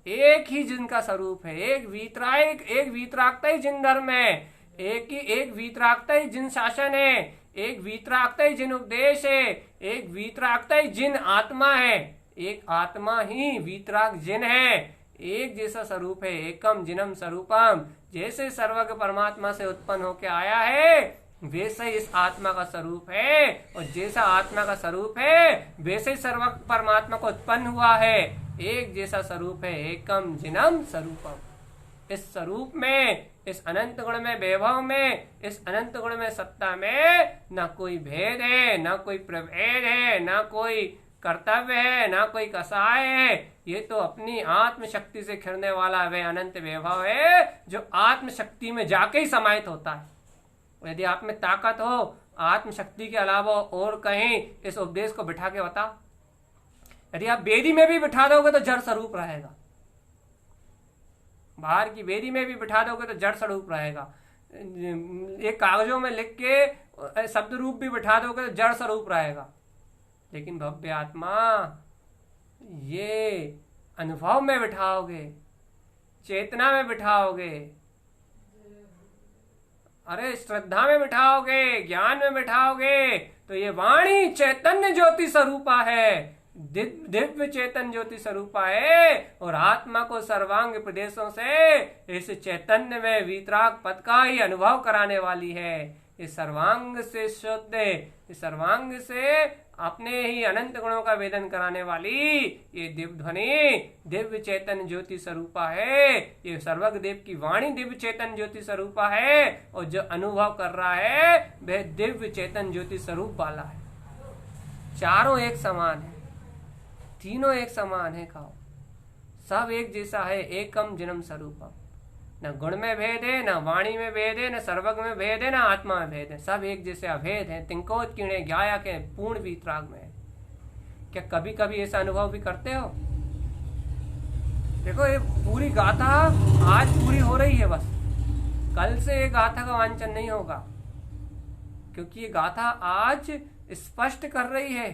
एक ही जिनका स्वरूप है, एक वीतरागता ही जिन धर्म है, एक वीतरागता ही जिन शासन है, एक वीतरागता ही जिन उपदेश है, एक वीतरागता ही जिन आत्मा है, एक आत्मा ही वीतराग जिन है, एक जैसा स्वरूप है। एकम जिनम स्वरूपम, जैसे सर्वज्ञ परमात्मा से उत्पन्न होकर आया है वैसे ही इस आत्मा का स्वरूप है, और जैसा आत्मा का स्वरूप है वैसे ही सर्वज्ञ परमात्मा को उत्पन्न हुआ है। एक जैसा स्वरूप है, एकम जिनम स्वरूपम। इस स्वरूप में, इस अनंत गुण में, वैभव में, इस अनंत गुण में, सत्ता में ना कोई भेद है, ना कोई प्रभेद है, ना कोई कर्तव्य है, ना कोई कसाय है। ये तो अपनी आत्म शक्ति से खिलने वाला वह अनंत वैभव है जो आत्म शक्ति में जाके ही समाहित होता है। यदि आप में ताकत हो आत्म शक्ति के अलावा और कहीं इस उपदेश को बिठा के बताओ। यदि आप बेदी में भी बिठा दोगे तो जड़ स्वरूप रहेगा, बाहर की बेदी में भी बिठा दोगे तो जड़ स्वरूप रहेगा। एक कागजों में लिख के शब्द रूप भी बिठा दोगे तो जड़ स्वरूप रहेगा। लेकिन भव्य आत्मा ये अनुभव में बिठाओगे, चेतना में बिठाओगे, अरे श्रद्धा में बिठाओगे, ज्ञान में बिठाओगे, तो ये वाणी चैतन्य ज्योति स्वरूपा है, दिव्य चेतन ज्योति स्वरूपा है। और आत्मा को सर्वांग प्रदेशों से इस चैतन्य में वीतराग पद का ही अनुभव कराने वाली है। इस सर्वांग से शुद्ध, इस सर्वांग से अपने ही अनंत गुणों का वेदन कराने वाली ये दिव्य ध्वनि दिव्य चेतन ज्योति स्वरूपा है। ये सर्वज्ञ देव की वाणी दिव्य चेतन ज्योति स्वरूपा है, और जो अनुभव कर रहा है वह दिव्य चेतन ज्योति स्वरूप वाला है। चारों एक समान है, तीनों एक समान है। कहो सब एक जैसा है, एकम जन्म स्वरूपम। न गुण में भेद है, न वाणी में भेद है, न सर्वज्ञ में भेद है, न आत्मा में भेद है। सब एक जैसे अभेद है। तिंकोत कीणे ज्ञाया के पूर्ण वीतराग में है। क्या कभी कभी ऐसा अनुभव भी करते हो? देखो ये पूरी गाथा आज पूरी हो रही है, बस कल से ये गाथा का वांचन नहीं होगा, क्योंकि ये गाथा आज स्पष्ट कर रही है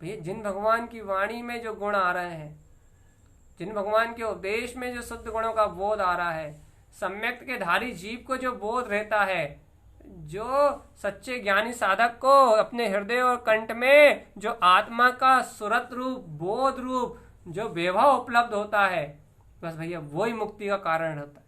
भैया जिन भगवान की वाणी में जो गुण आ रहे हैं, जिन भगवान के उपदेश में जो शुद्ध गुणों का बोध आ रहा है, सम्यक के धारी जीव को जो बोध रहता है, जो सच्चे ज्ञानी साधक को अपने हृदय और कंठ में जो आत्मा का सुरत रूप बोध रूप जो वैभव उपलब्ध होता है, बस भैया वही मुक्ति का कारण होता है,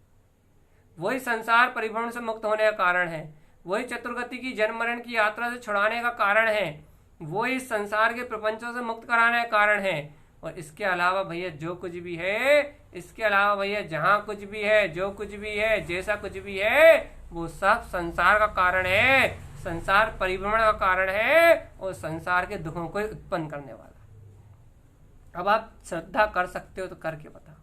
वही संसार परिभ्रमण से मुक्त होने का कारण है, वही चतुर्गति की जन्म मरण की यात्रा से छुड़ाने का कारण है, वही संसार के प्रपंचों से मुक्त कराने का कारण है। और इसके अलावा भैया जो कुछ भी है, इसके अलावा भैया जहां कुछ भी है, जो कुछ भी है, जैसा कुछ भी है, वो सब संसार का कारण है, संसार परिभ्रमण का कारण है, और संसार के दुखों को उत्पन्न करने वाला। अब आप श्रद्धा कर सकते हो तो करके बताओ,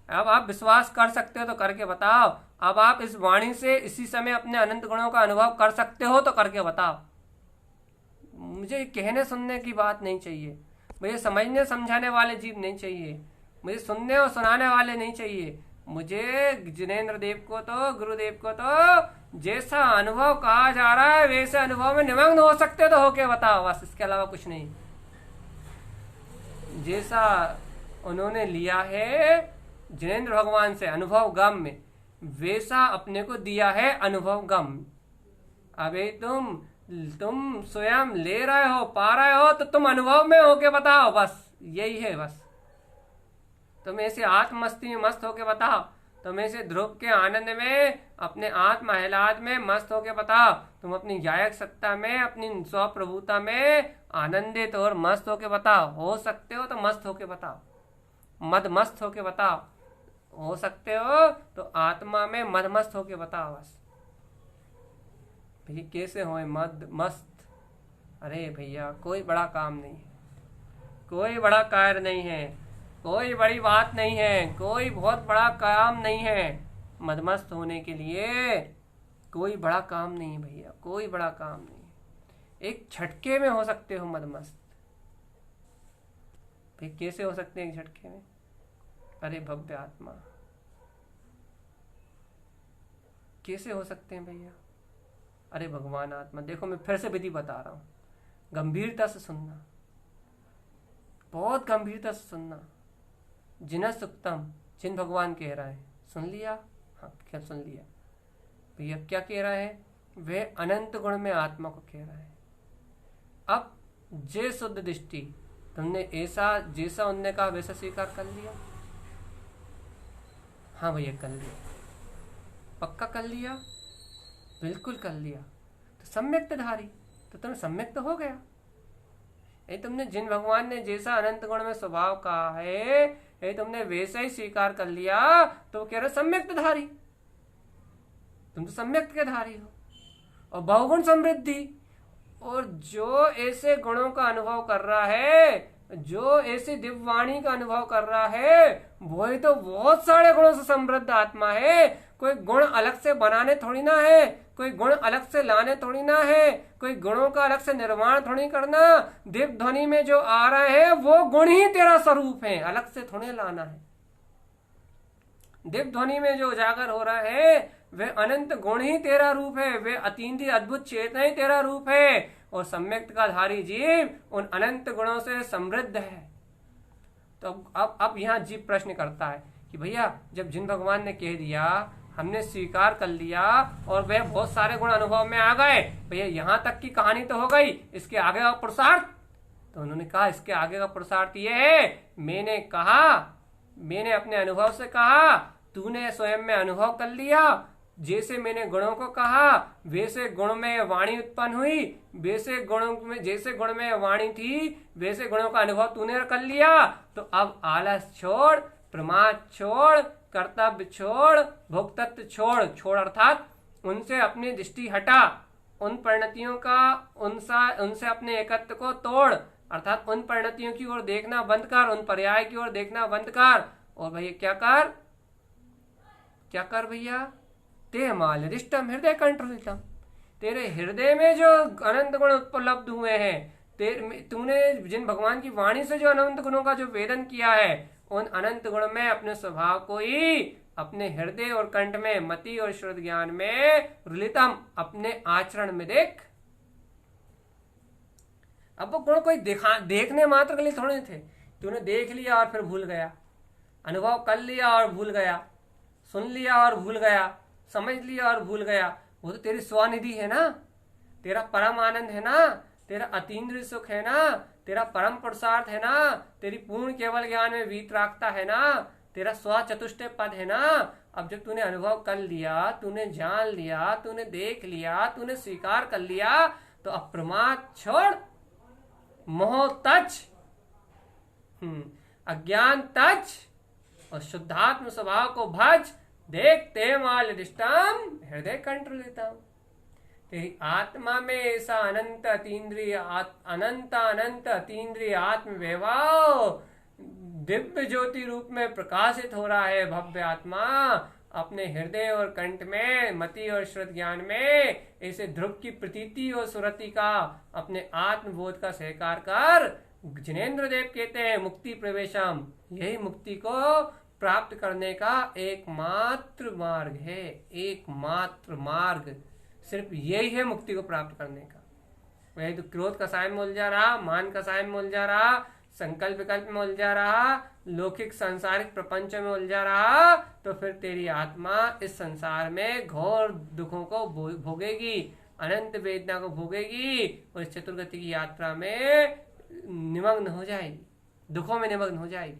अब आप विश्वास कर सकते हो तो करके बताओ, अब आप इस वाणी से इसी समय अपने अनंत गुणों का अनुभव कर सकते हो तो करके बताओ। मुझे कहने सुनने की बात नहीं चाहिए, मुझे समझने समझाने वाले जीव नहीं चाहिए, मुझे सुनने और सुनाने वाले नहीं चाहिए। मुझे जिनेंद्र देव को तो, गुरुदेव को तो जैसा अनुभव कहा जा रहा है वैसे अनुभव में निमग्न हो सकते तो होके बताओ, बस इसके अलावा कुछ नहीं। जैसा उन्होंने लिया है जिनेंद्र भगवान से अनुभव गम में, वैसा अपने को दिया है अनुभव गम। अबे तुम स्वयं ले रहे हो, पा रहे हो, तो तुम अनुभव में होके बताओ, बस यही है। बस तुम ऐसे आत्मस्ती में मस्त होके बताओ, तुम ऐसे ध्रुव के आनंद में अपने आत्म आह्लाद में मस्त होके बताओ, तुम अपनी गायक सत्ता में, अपनी स्वप्रभुता में आनंदित और मस्त होके बताओ। हो सकते हो तो मस्त होके बताओ, मद मस्त होके बताओ, हो सकते हो तो आत्मा में मदमस्त होके बताओ। बस भैया कैसे हो मद मस्त? अरे भैया कोई बड़ा काम नहीं है, कोई बड़ा कार्य नहीं है, कोई बड़ी बात नहीं है, कोई बहुत बड़ा काम नहीं है। मदमस्त होने के लिए कोई बड़ा काम नहीं है भैया, कोई बड़ा काम नहीं है। एक झटके में हो सकते हो मदमस्त। भैया कैसे हो सकते हैं एक झटके में? अरे भव्य आत्मा कैसे हो सकते हैं भैया? अरे भगवान आत्मा। देखो मैं फिर से विधि बता रहा हूं, गंभीरता से सुनना, बहुत गंभीरता से सुनना। जिन सुक्तम, जिन भगवान कह रहा है, सुन लिया? हाँ क्या सुन लिया भैया? क्या कह रहा है? वह अनंत गुण में आत्मा को कह रहा है। अब जे शुद्ध दृष्टि तुमने ऐसा जैसा उनने कहा वैसा स्वीकार कर लिया? हाँ भैया कर लिया, पक्का कर लिया, बिल्कुल कर लिया। तो सम्यक्त धारी, तो तुम सम्यक्त हो गया। ये तुमने जिन भगवान ने जैसा अनंत गुण में स्वभाव कहा है, ये तुमने वैसा ही स्वीकार कर लिया, तो कह रहे सम्यक्त धारी, तुम तो सम्यक्त के धारी हो। और बहुगुण समृद्धि, और जो ऐसे गुणों का अनुभव कर रहा है, जो ऐसी दिव्यवाणी का अनुभव कर रहा है, वही तो बहुत सारे गुणों से समृद्ध आत्मा है। कोई गुण अलग से बनाने थोड़ी ना है, कोई गुण अलग से लाने थोड़ी ना है, कोई गुणों का अलग से निर्माण थोड़ी करना। दिव्य ध्वनि में जो आ रहा है वो गुण ही तेरा स्वरूप है, अलग से थोड़ी लाना है। दिव्य ध्वनि में जो उजागर हो रहा है वे अनंत गुण ही तेरा रूप है, वे अतीन्द्रिय अद्भुत चेतना ही तेरा रूप है। और सम्यक्त का धारी जीव उन अनंत गुणों से समृद्ध है। तो अब यहाँ जीव प्रश्न करता है कि भैया जब जिन भगवान ने कह दिया, हमने स्वीकार कर लिया और वह बहुत सारे गुण अनुभव में आ गए, भैया यहाँ तक की कहानी तो हो गई, इसके आगे का पुरुषार्थ? तो उन्होंने कहा इसके आगे का पुरुषार्थ ये है, मैंने अपने अनुभव से कहा, तूने स्वयं में अनुभव कर लिया। जैसे मैंने गुणों को कहा वैसे गुण में वाणी उत्पन्न हुई, वैसे गुणों में जैसे गुण में वाणी थी वैसे गुणों का अनुभव तूने कर लिया। तो अब आलस छोड़, प्रमाद छोड़, कर्तव्य छोड़, भोक्तत्व छोड़ अर्थात उनसे अपनी दृष्टि हटा, उन परिणतियों का उनसे अपने एकत्व को तोड़, अर्थात उन परिणतियों की ओर देखना बंद कर, उन पर्याय की ओर देखना बंद कर। और भैया क्या कर भैया, ते मालरिष्टम हृदय कंट्रोलितम, तेरे हृदय में जो अनंत गुण उपलब्ध हुए हैं, तूने जिन भगवान की वाणी से जो अनंत गुणों का जो वेदन किया है, उन अनंत गुण में अपने स्वभाव को ही अपने हृदय और कंठ में, मति और श्रुत ज्ञान में, रुलितम अपने आचरण में देख। अब वो गुण कोई देखने मात्र के लिए थोड़े थे। तूने देख लिया और फिर भूल गया, अनुभव कर लिया और भूल गया, सुन लिया और भूल गया, समझ लिया और भूल गया। वो तो तेरी स्वनिधि है ना, तेरा परम आनंद है ना, तेरा अतीन्द्रिय सुख है ना, तेरा परम पुरुषार्थ है ना, तेरी पूर्ण केवल ज्ञान में वीतरागता है ना, तेरा स्व चतुष्टय पद है ना। अब जब तूने अनुभव कर लिया, तूने जान लिया, तूने देख लिया, तूने स्वीकार कर लिया, तो अब प्रमाद छोड़, मोह तज, अज्ञान तज और शुद्धात्म स्वभाव को भज। देखते मालदिष्टाम हृदय कंट्रोलितम, तेरी आत्मा में ऐसा अनंत अतीन्द्रिय आत्म वैभव दिव्य ज्योति रूप में प्रकाशित हो रहा है। भव्य आत्मा अपने हृदय और कंठ में, मति और श्रुत ज्ञान में ऐसे ध्रुव की प्रतीति और सुरति का अपने आत्मबोध का सहकार कर। जिनेन्द्र देव कहते हैं मुक्ति प्रवेशम, यही मुक्ति को प्राप्त करने का एकमात्र मार्ग है। एकमात्र मार्ग सिर्फ यही है मुक्ति को प्राप्त करने का। वही तो क्रोध कसाय में उलझा रहा, मान कसाय में उलझा रहा, संकल्प विकल्प में उलझा रहा, लौकिक सांसारिक प्रपंच में उलझा रहा, तो फिर तेरी आत्मा इस संसार में घोर दुखों को भोगेगी, अनंत वेदना को भोगेगी और इस चतुर्गति की यात्रा में निमग्न हो जाएगी, दुखों में निमग्न हो जाएगी।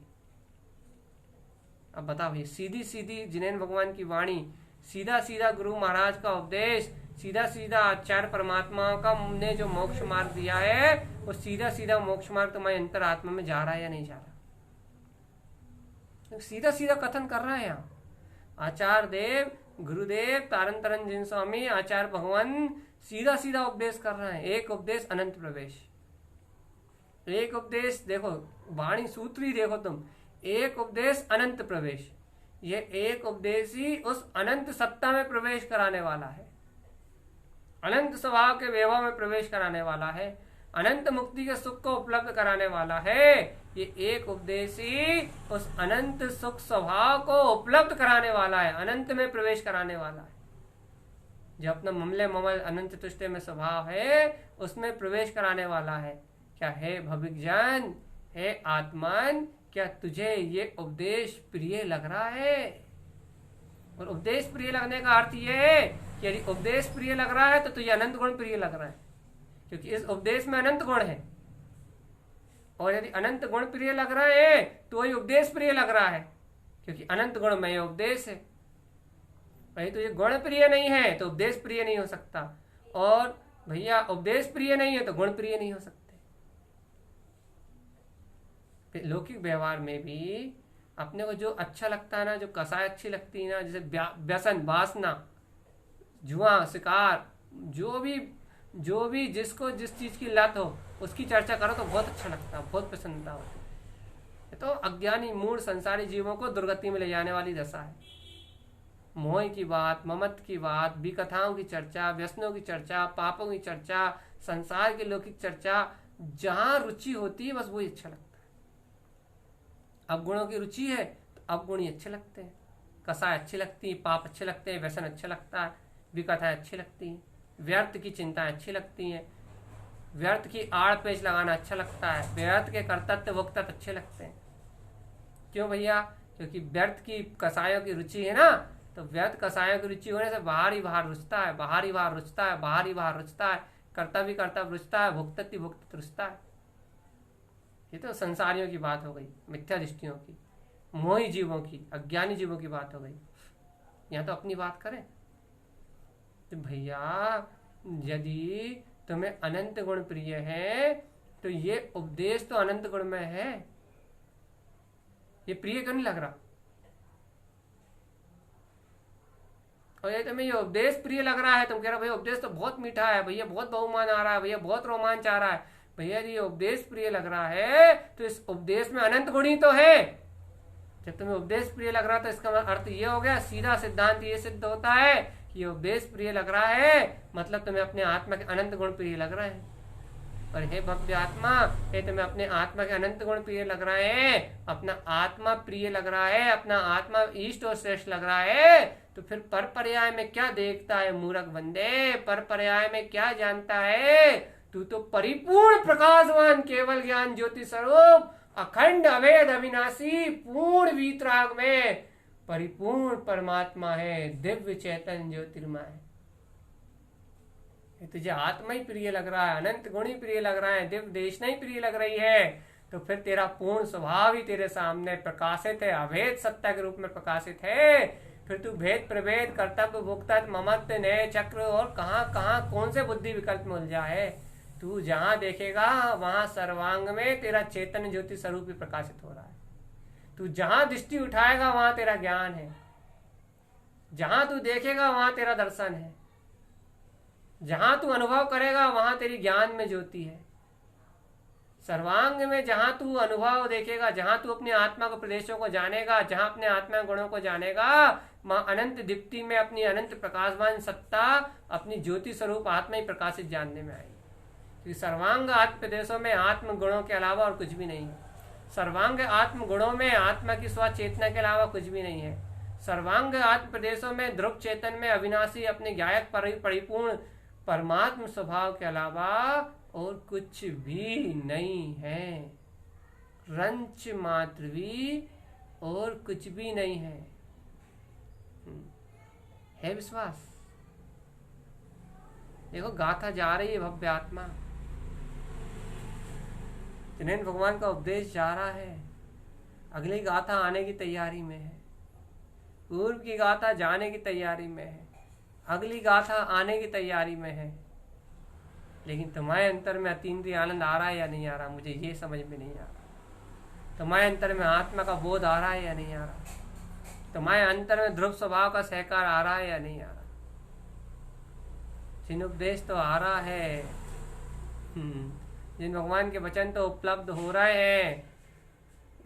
अब बताओ भाई, सीधी सीधी जिनेन्द्र भगवान की वाणी, सीधा सीधा गुरु महाराज का उपदेश, सीधा सीधा आचार्य परमात्मा का ने जो मोक्ष मार्ग दिया है, वो सीधा सीधा मोक्ष मार्ग तुम्हारे अंतर आत्मा में जा रहा है या नहीं जा रहा? सीधा सीधा कथन कर रहा है यहाँ आचार्य देव, गुरुदेव तारन तरन जिन स्वामी, आचार्य भगवान सीधा सीधा उपदेश कर रहे हैं। एक उपदेश अनंत प्रवेश, एक उपदेश देखो, वाणी सूत्र ही देखो तुम, एक उपदेश अनंत प्रवेश। ये एक उपदेश ही उस अनंत सत्ता में प्रवेश कराने वाला है, अनंत स्वभाव के वैभव में प्रवेश कराने वाला है, अनंत मुक्ति के सुख को उपलब्ध कराने वाला है। ये एक उपदेश ही उस अनंत सुख स्वभाव को उपलब्ध कराने वाला है, अनंत में प्रवेश कराने वाला है। जो अपना ममले ममल अनंत तुष्टे में स्वभाव है उसमें प्रवेश कराने वाला है। क्या है भविज्ञान, है आत्मान, क्या तुझे ये उपदेश प्रिय लग रहा है? और उपदेश प्रिय लगने का अर्थ ये है कि यदि उपदेश प्रिय लग रहा है तो तुझे अनंत गुण प्रिय लग रहा है, क्योंकि इस उपदेश में अनंत गुण है। और यदि अनंत गुण प्रिय लग रहा है तो वही उपदेश प्रिय लग रहा है, क्योंकि अनंत गुण में उपदेश है। भाई तुझे गुण प्रिय नहीं है तो उपदेश प्रिय नहीं हो सकता, और भैया उपदेश प्रिय नहीं है तो गुण प्रिय नहीं हो सकते। लौकिक व्यवहार में भी अपने को जो अच्छा लगता है ना, जो कसाय अच्छी लगती है ना, जैसे व्यसन, वासना, जुआ, शिकार, जो भी जो भी जिसको जिस चीज की लत हो उसकी चर्चा करो तो बहुत अच्छा लगता है, बहुत प्रसन्नता होती है। तो अज्ञानी मूढ़ संसारी जीवों को दुर्गति में ले जाने वाली दशा है। मोह की बात, ममत्व की बात, विकथाओं की चर्चा, व्यसनों की चर्चा, पापों की चर्चा, संसार की लौकिक चर्चा, जहां रुचि होती है बस वही अच्छा लगता है। अवगुणों की रुचि है तो अवगुण ही अच्छे लगते हैं, कसाय अच्छी लगती है, पाप अच्छे लगते हैं, व्यसन अच्छा लगता है, विकथाएं अच्छी लगती हैं, व्यर्थ की चिंताएं अच्छी लगती हैं, व्यर्थ की आड़ पेच लगाना अच्छा लगता है, व्यर्थ के कर्तव्य भोक्तव्य अच्छे लगते हैं। क्यों भैया? क्योंकि व्यर्थ की कसायों की रुचि है ना, तो व्यर्थ कसायों की रुचि होने से बाहर ही बाहर रुचता है, बाहर ही बाहर रुचता है, बाहर ही बाहर रुचता है, कर्तव्य कर्तव्य रुचता है, भोक्तव्य भोक्तव्य रुचता है। ये तो संसारियों की बात हो गई, मिथ्या दृष्टियों की, मोही जीवों की, अज्ञानी जीवों की बात हो गई। यहाँ तो अपनी बात करें तो भैया यदि तुम्हें अनंत गुण प्रिय है तो ये उपदेश तो अनंत गुण में है, ये प्रिय क्यों नहीं लग रहा? और ये तुम्हें ये उपदेश प्रिय लग रहा है, तुम कह रहे हो भैया उपदेश तो बहुत मीठा है, भैया बहुत बहुमान आ रहा है, भैया बहुत रोमांच आ रहा है। भैया ये उपदेश प्रिय लग रहा है तो इस उपदेश में अनंत गुण ही तो है। जब तुम्हें उपदेश प्रिय लग रहा है तो इसका अर्थ ये हो गया, सीधा सिद्धांत ये सिद्ध होता है कि ये उपदेश प्रिय लग रहा है मतलब तुम्हें अपने आत्मा के अनंत गुण प्रिय लग रहे हैं। और हे भव्य आत्मा, हे तुम्हें अपने आत्मा के अनंत गुण प्रिय लग रहे हैं, अपना आत्मा प्रिय लग रहा है, अपना आत्मा इष्ट और श्रेष्ठ लग रहा है, तो फिर पर पर्याय में क्या देखता है मूर्ख बंदे? पर पर्याय में क्या जानता है? तू तो परिपूर्ण प्रकाशवान केवल ज्ञान ज्योति स्वरूप अखंड अभेद अविनाशी पूर्ण वीतराग में परिपूर्ण परमात्मा है, दिव्य चैतन्य ज्योतिर्मय। तुझे आत्मा ही प्रिय लग रहा है, अनंत गुण ही प्रिय लग रहा है, दिव्य देशना ही प्रिय लग रही है, तो फिर तेरा पूर्ण स्वभाव ही तेरे सामने प्रकाशित है, अभेद सत्ता के रूप में प्रकाशित है। फिर तू भेद प्रभेद कर्तव्य भोक्तव्य ममत्व न्याय चक्र और कहाँ कहाँ कौन से बुद्धि विकल्प में उलझा है। तू जहां देखेगा वहां सर्वांग में तेरा चैतन्य ज्योति स्वरूप ही प्रकाशित हो रहा है। तू जहां दृष्टि उठाएगा वहां तेरा ज्ञान है, जहां तू देखेगा वहां तेरा दर्शन है, जहां तू अनुभव करेगा वहां तेरी ज्ञान में ज्योति है। सर्वांग में जहां तू अनुभव देखेगा, जहां तू अपनी आत्मा के प्रदेशों को जानेगा, जहां अपने आत्मा गुणों को जानेगा, वहां अनंत दीप्ति में अपनी अनंत प्रकाशवान सत्ता अपनी ज्योति स्वरूप आत्मा ही प्रकाशित जानने में आएगी। क्योंकि सर्वांग आत्म प्रदेशों में आत्म गुणों के अलावा और कुछ भी नहीं है। सर्वांग आत्म गुणों में आत्मा की स्वचेतना के अलावा कुछ भी नहीं है। सर्वांग आत्म प्रदेशों में ध्रुव चेतन में अविनाशी अपने गायक परिपूर्ण परमात्म स्वभाव के अलावा और कुछ भी नहीं है। रंच मात्र भी और कुछ भी नहीं है विश्वास? देखो गाथा जा रही है भव्य आत्मा, जिन्हें भगवान का उपदेश जा रहा है, अगली गाथा आने की तैयारी में है, पूर्व की गाथा जाने की तैयारी में है, अगली गाथा आने की तैयारी में है। लेकिन तुम्हारे अंतर में अतीन्द्रिय आनंद आ रहा है या नहीं आ रहा, मुझे ये समझ में नहीं आ रहा। तुम्हारे अंतर में आत्मा का बोध आ रहा है या नहीं आ रहा, तुम्हारे अंतर में ध्रुव स्वभाव का सहकार आ रहा है या नहीं आ रहा। जिन उपदेश तो आ रहा है, जिन भगवान के वचन तो उपलब्ध हो रहे हैं,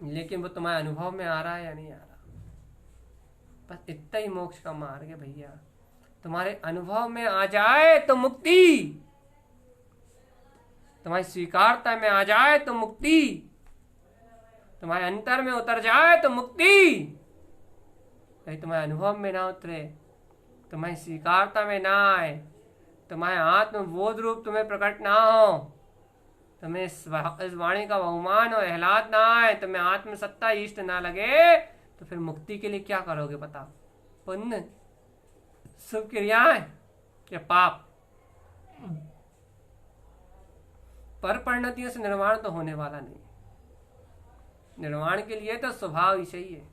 लेकिन वो तुम्हारे अनुभव में आ रहा है या नहीं आ रहा। बस इतना ही मोक्ष का मार्ग है भैया। तुम्हारे अनुभव में आ जाए तो मुक्ति, तुम्हारी स्वीकारता में आ जाए तो मुक्ति, तुम्हारे अंतर में उतर जाए तो मुक्ति। कहीं तुम्हारे अनुभव में ना उतरे, तुम्हारी स्वीकारता में ना आए, तुम्हारे आत्मबोध रूप तुम्हें प्रकट ना हो, तुम्हें इस वाणी का बहुमान और एहलाद ना आए, तुम्हें आत्मसत्ता इष्ट ना लगे, तो फिर मुक्ति के लिए क्या करोगे बताओ? पुण्य, शुभ क्रियाएं या पाप? पर परिणतियों से निर्वाण तो होने वाला नहीं। निर्वाण के लिए तो स्वभाव ही चाहिए,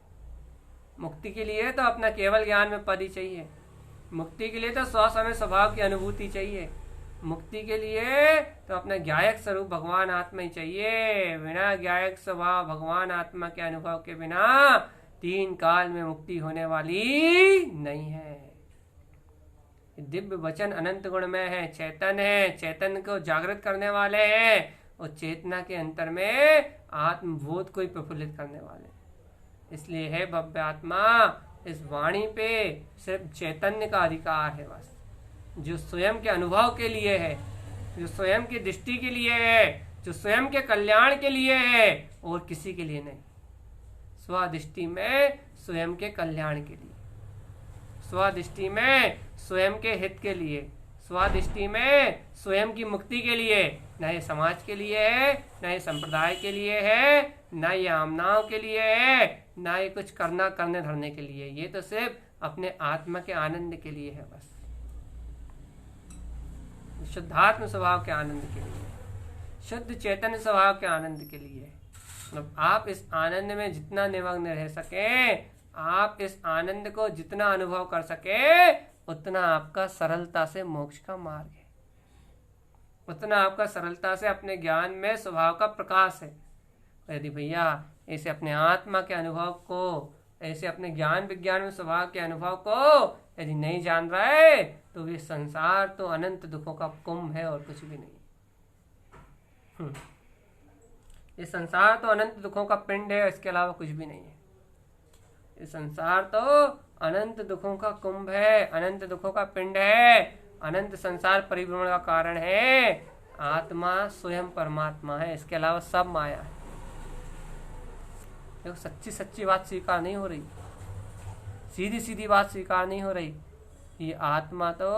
मुक्ति के लिए तो अपना केवल ज्ञान में पद ही चाहिए, मुक्ति के लिए तो स्वसमय स्वभाव की अनुभूति चाहिए, मुक्ति के लिए तो अपना ज्ञायक स्वरूप भगवान आत्मा ही चाहिए। बिना ज्ञायक स्वभाव भगवान आत्मा के अनुभव के बिना तीन काल में मुक्ति होने वाली नहीं है। दिव्य वचन अनंत गुणमय है, चैतन्य है, चैतन्य को जागृत करने वाले हैं और चेतना के अंतर में आत्मबोध को ही प्रफुल्लित करने वाले। इसलिए है भव्य आत्मा, इस वाणी पे सिर्फ चैतन्य का अधिकार है बस, जो स्वयं के अनुभव के लिए है, जो स्वयं की दृष्टि के लिए है, जो स्वयं के कल्याण के लिए है और किसी के लिए नहीं। स्वदृष्टि में स्वयं के कल्याण के लिए, स्वदृष्टि में स्वयं के हित के लिए, स्वदृष्टि में स्वयं की मुक्ति के लिए। न ये समाज के लिए है, न ये संप्रदाय के लिए है, न ये आमनाओं के लिए है, न ये कुछ करने धरने के लिए। ये तो सिर्फ अपने आत्मा के आनंद के लिए है बस, शुद्धात्म स्वभाव के आनंद के लिए, शुद्ध चैतन्य स्वभाव के आनंद के लिए। मतलब आप इस आनंद में जितना निमग्न रह सके, आप इस आनंद को जितना अनुभव कर सके, उतना आपका सरलता से मोक्ष का मार्ग है, उतना आपका सरलता से अपने ज्ञान में स्वभाव का प्रकाश है। यदि भैया ऐसे अपने आत्मा के अनुभव को, ऐसे अपने ज्ञान विज्ञान में स्वभाव के अनुभव को यदि नहीं जान रहा है, तो ये संसार तो अनंत दुखों का कुंभ है और कुछ भी नहीं। ये संसार तो अनंत दुखों का पिंड है, इसके अलावा कुछ भी नहीं है। ये संसार तो अनंत दुखों का कुंभ है, अनंत दुखों का पिंड है, अनंत संसार परिभ्रमण का कारण है। आत्मा स्वयं परमात्मा है, इसके अलावा सब माया है। देखो सच्ची सच्ची बात स्वीकार नहीं हो रही, सीधी सीधी बात स्वीकार नहीं हो रही। ये आत्मा तो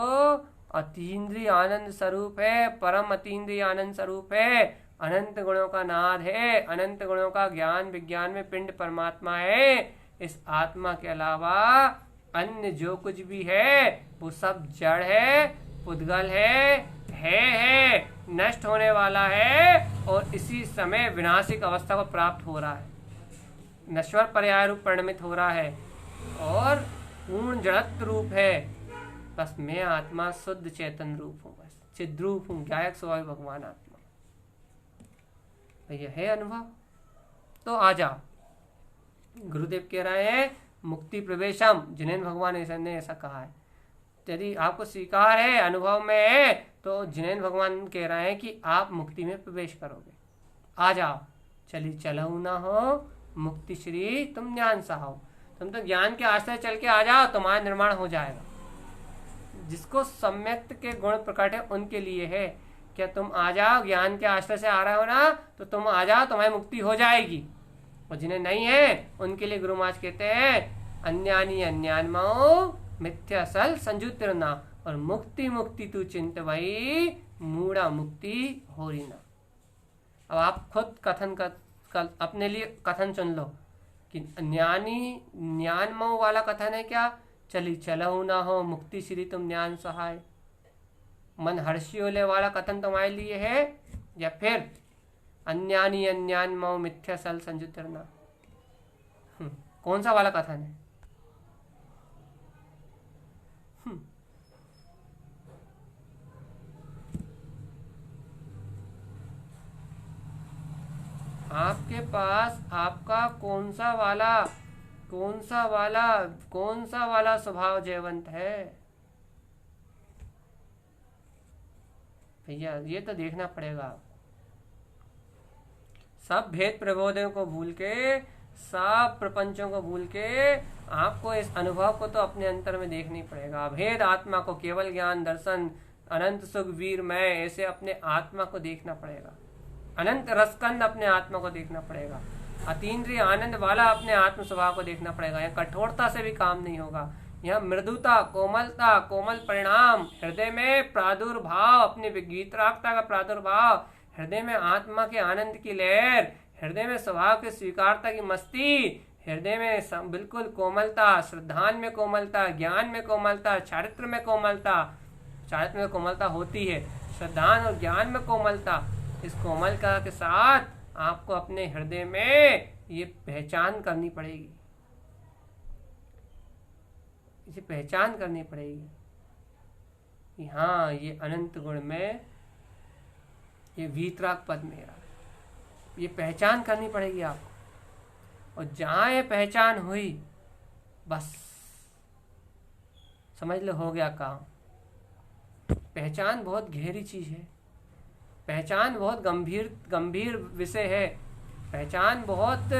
अतीन्द्रिय आनंद स्वरूप है, परम अतीन्द्रिय आनंद स्वरूप है, अनंत गुणों का नाद है, अनंत गुणों का ज्ञान विज्ञान में पिंड परमात्मा है। इस आत्मा के अलावा अन्य जो कुछ भी है वो सब जड़ है, पुद्गल है, नष्ट होने वाला है और इसी समय विनाशिक अवस्था को प्राप्त हो रहा है, नश्वर पर्याय रूप परिणमित हो रहा है और पूर्ण जड़त्व रूप है। बस मैं आत्मा शुद्ध चैतन्य रूप हूँ, बस चिद्रूप हूँ, गायक स्वभाव भगवान आत्मा। यह है अनुभव, तो आ जाओ। गुरुदेव कह रहे हैं मुक्ति प्रवेशम, जिनेन्द्र भगवान ने ऐसा कहा है। यदि आपको स्वीकार है, अनुभव में है, तो जिनेन्द्र भगवान कह रहे हैं कि आप मुक्ति में प्रवेश करोगे। आ जाओ, चली चलऊ ना हो मुक्ति श्री तुम ज्ञान सहाओ। तुम तो ज्ञान के आश्रय चल के आ जाओ, तुम्हारा निर्माण हो जाएगा। जिसको सम्यक्त के गुण प्रकट है उनके लिए है। क्या तुम आ जाओ, ज्ञान के आश्रय से आ रहे हो ना, तो तुम आ जाओ, तुम्हारी मुक्ति हो जाएगी। और जिन्हें नहीं है उनके लिए गुरु महाराज कहते हैं अन्यानी अन्यान्मो मिथ्या सल संजुतिर्ना, और मुक्ति मुक्ति तू चिंत वही मूढ़ा मुक्ति हो रही ना। अब आप खुद कथन अपने लिए कथन चुन लो कि ज्ञानमो वाला कथन है क्या, चली चलहु ना हो मुक्ति श्री तुम ज्ञान सहाय, मन हर्षियोले वाला कथन तुम्हारे लिए है, या फिर अन्यानी अन्यान्मो मिथ्या सल संजुतिर्ना, कौन सा वाला कथन है? आपके पास आपका कौन सा वाला स्वभाव जयवंत है भैया, ये तो देखना पड़ेगा। सब भेद प्रबोधों को भूल के, सब प्रपंचों को भूल के, आपको इस अनुभव को तो अपने अंतर में देखना ही पड़ेगा। भेद आत्मा को केवल ज्ञान दर्शन अनंत सुख वीर मैं, ऐसे अपने आत्मा को देखना पड़ेगा। अनंत रसकंद अपने आत्मा को देखना पड़ेगा। अतीन्द्रिय आनंद वाला अपने आत्म स्वभाव को देखना पड़ेगा। यहाँ कठोरता से भी काम नहीं होगा, यहाँ मृदुता, कोमलता, कोमल परिणाम, हृदय में प्रादुर्भाव, अपने गीतरागता का प्रादुर्भाव, हृदय में आत्मा के आनंद की लहर, हृदय में स्वभाव की स्वीकारता की मस्ती, हृदय में बिल्कुल कोमलता, श्रद्धान में कोमलता, ज्ञान में कोमलता, चारित्र में कोमलता। चारित्र में कोमलता होती है, श्रद्धान और ज्ञान में कोमलता। इस कोमलता के साथ आपको अपने हृदय में ये पहचान करनी पड़ेगी, इसे पहचान करनी पड़ेगी कि हाँ, ये अनंत गुण में ये वीतराग पद मेरा, ये पहचान करनी पड़ेगी आपको। और जहां ये पहचान हुई, बस समझ लो हो गया काम। पहचान बहुत गहरी चीज है, पहचान बहुत गंभीर विषय है, पहचान बहुत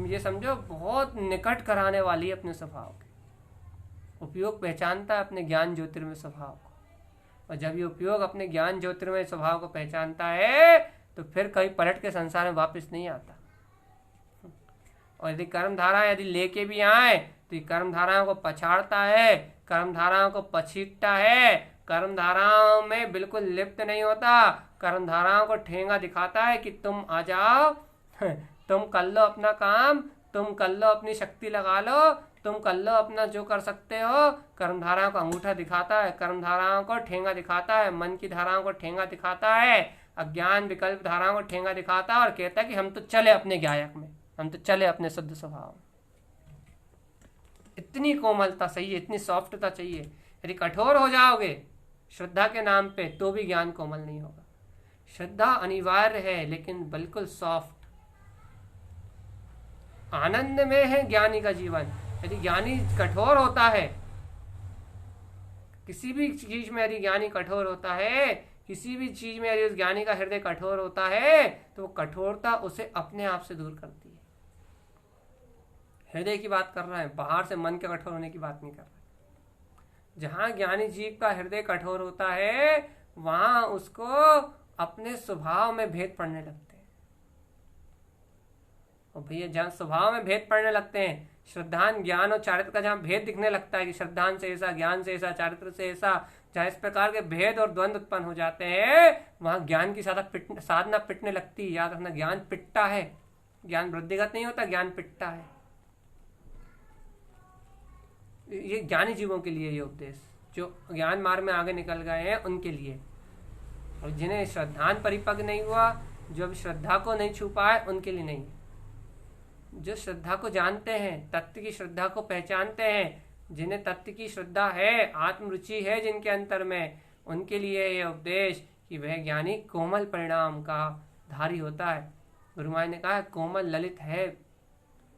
ये समझो बहुत निकट कराने वाली है अपने स्वभाव के। उपयोग पहचानता है अपने ज्ञान ज्योतिर्मय स्वभाव को, और जब ये उपयोग अपने ज्ञान ज्योतिर्मय स्वभाव को पहचानता है तो फिर कभी पलट के संसार में वापस नहीं आता। और यदि कर्मधारा यदि लेके भी आए तो ये कर्मधाराओं को पछाड़ता है, कर्मधाराओं को पछीटता है, कर्मधाराओं में बिल्कुल लिप्त नहीं होता, कर्मधाराओं को ठेंगा दिखाता है कि तुम आ जाओ, तुम कर लो अपना काम, तुम कर लो अपनी शक्ति लगा लो, तुम कर लो अपना जो कर सकते हो। कर्मधाराओं को अंगूठा दिखाता है, कर्मधाराओं को ठेंगा दिखाता है, मन की धाराओं को ठेंगा दिखाता है, अज्ञान विकल्प धाराओं को ठेंगा दिखाता है और कहता है कि हम तो चले अपने गायक में, हम तो चले अपने शुद्ध स्वभाव। इतनी कोमलता चाहिए, इतनी सॉफ्टता चाहिए। यदि कठोर हो जाओगे श्रद्धा के नाम पे तो भी ज्ञान कोमल नहीं होगा। श्रद्धा अनिवार्य है लेकिन बिल्कुल सॉफ्ट, आनंद में है ज्ञानी का जीवन। यदि ज्ञानी कठोर होता है, किसी भी चीज में यदि ज्ञानी कठोर होता है, किसी भी चीज में यदि उस ज्ञानी का हृदय कठोर होता है तो वो कठोरता उसे अपने आप से दूर करती है। हृदय की बात कर रहा है, बाहर से मन के कठोर होने की बात नहीं कर रहा। जहां ज्ञानी जीव का हृदय कठोर होता है वहां उसको अपने स्वभाव में भेद पड़ने लगते हैं। और भैया जहां स्वभाव में भेद पड़ने लगते हैं, श्रद्धान ज्ञान और चारित्र का जहां भेद दिखने लगता है कि श्रद्धान से ऐसा, ज्ञान से ऐसा, चारित्र से ऐसा, जहां इस प्रकार के भेद और द्वंद्व उत्पन्न हो जाते हैं वहां ज्ञान की साधना पिटने लगती है। याद रखना, ज्ञान पिटता है, ज्ञान वृद्धिगत नहीं होता, ज्ञान पिटता है। ये ज्ञानी जीवों के लिए ये उपदेश, जो ज्ञान मार्ग में आगे निकल गए हैं उनके लिए। और जिन्हें श्रद्धान परिपक्व नहीं हुआ, जो अभी श्रद्धा को नहीं छू पाए, उनके लिए नहीं। जो श्रद्धा को जानते हैं, तत्व की श्रद्धा को पहचानते हैं, जिन्हें तत्व की श्रद्धा है, आत्मरुचि है जिनके अंतर में, उनके लिए ये उपदेश कि वह ज्ञानी कोमल परिणाम का धारी होता है। गुरु महाराज ने कहा है कोमल ललित है,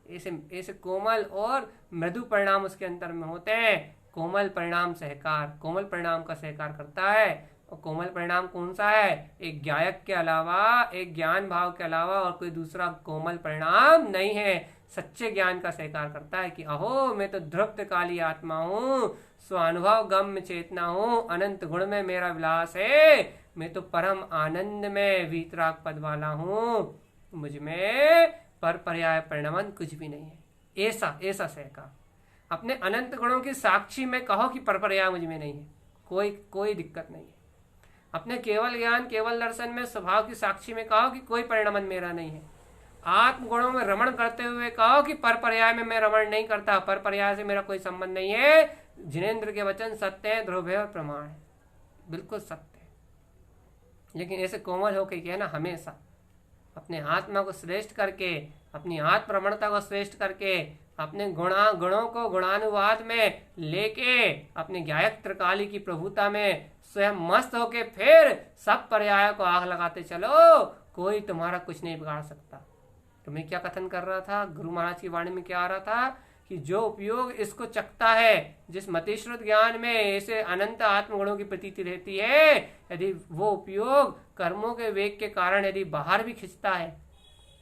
ऐसे कोमल और मृदु परिणाम उसके अंतर में होते हैं। कोमल परिणाम सहकार, कोमल परिणाम का सहकार करता है। और कोमल परिणाम कौन सा है? एक गायक के अलावा, एक ज्ञान भाव के अलावा और कोई दूसरा कोमल परिणाम नहीं है। सच्चे ज्ञान का सहकार करता है कि अहो मैं तो ध्रुप्त काली आत्मा हूँ, स्वानुभव गम्य चेतना हूँ, अनंत गुण में मेरा विलास है, मैं तो परम आनंद में वीतराग पद वाला हूँ, मुझ में पर पर्याय परिणामन कुछ भी नहीं है। ऐसा सहकार अपने अनंत गुणों की साक्षी में कहो कि पर पर्याय मुझ में नहीं है, कोई दिक्कत नहीं है। अपने केवल ज्ञान केवल दर्शन में स्वभाव की साक्षी में कहो कि कोई परिणामन मेरा नहीं है। आत्म गुणों में रमण करते हुए कहो कि पर पर्याय में मैं रमण नहीं करता, पर पर्याय से मेरा कोई संबंध नहीं है। जिनेंद्र के वचन सत्य है, ध्रुव है और प्रमाण है, बिल्कुल सत्य है। लेकिन ऐसे कोमल होकर कहना हमेशा अपने आत्मा को श्रेष्ठ करके, अपनी आत्म प्रवणता को श्रेष्ठ करके, अपने गुणों को गुणानुवाद में लेके, अपने गायक त्रिकाली की प्रभुता में स्वयं मस्त होके फिर सब पर्याय को आग लगाते चलो, कोई तुम्हारा कुछ नहीं बिगाड़ सकता। तो मैं क्या कथन कर रहा था, गुरु महाराज की वाणी में क्या आ रहा था कि जो उपयोग इसको चखता है, जिस मतिश्रुत ज्ञान में ऐसे अनंत आत्मगुणों की प्रतीति रहती है, यदि वो उपयोग कर्मों के वेग के कारण यदि बाहर भी खिंचता है,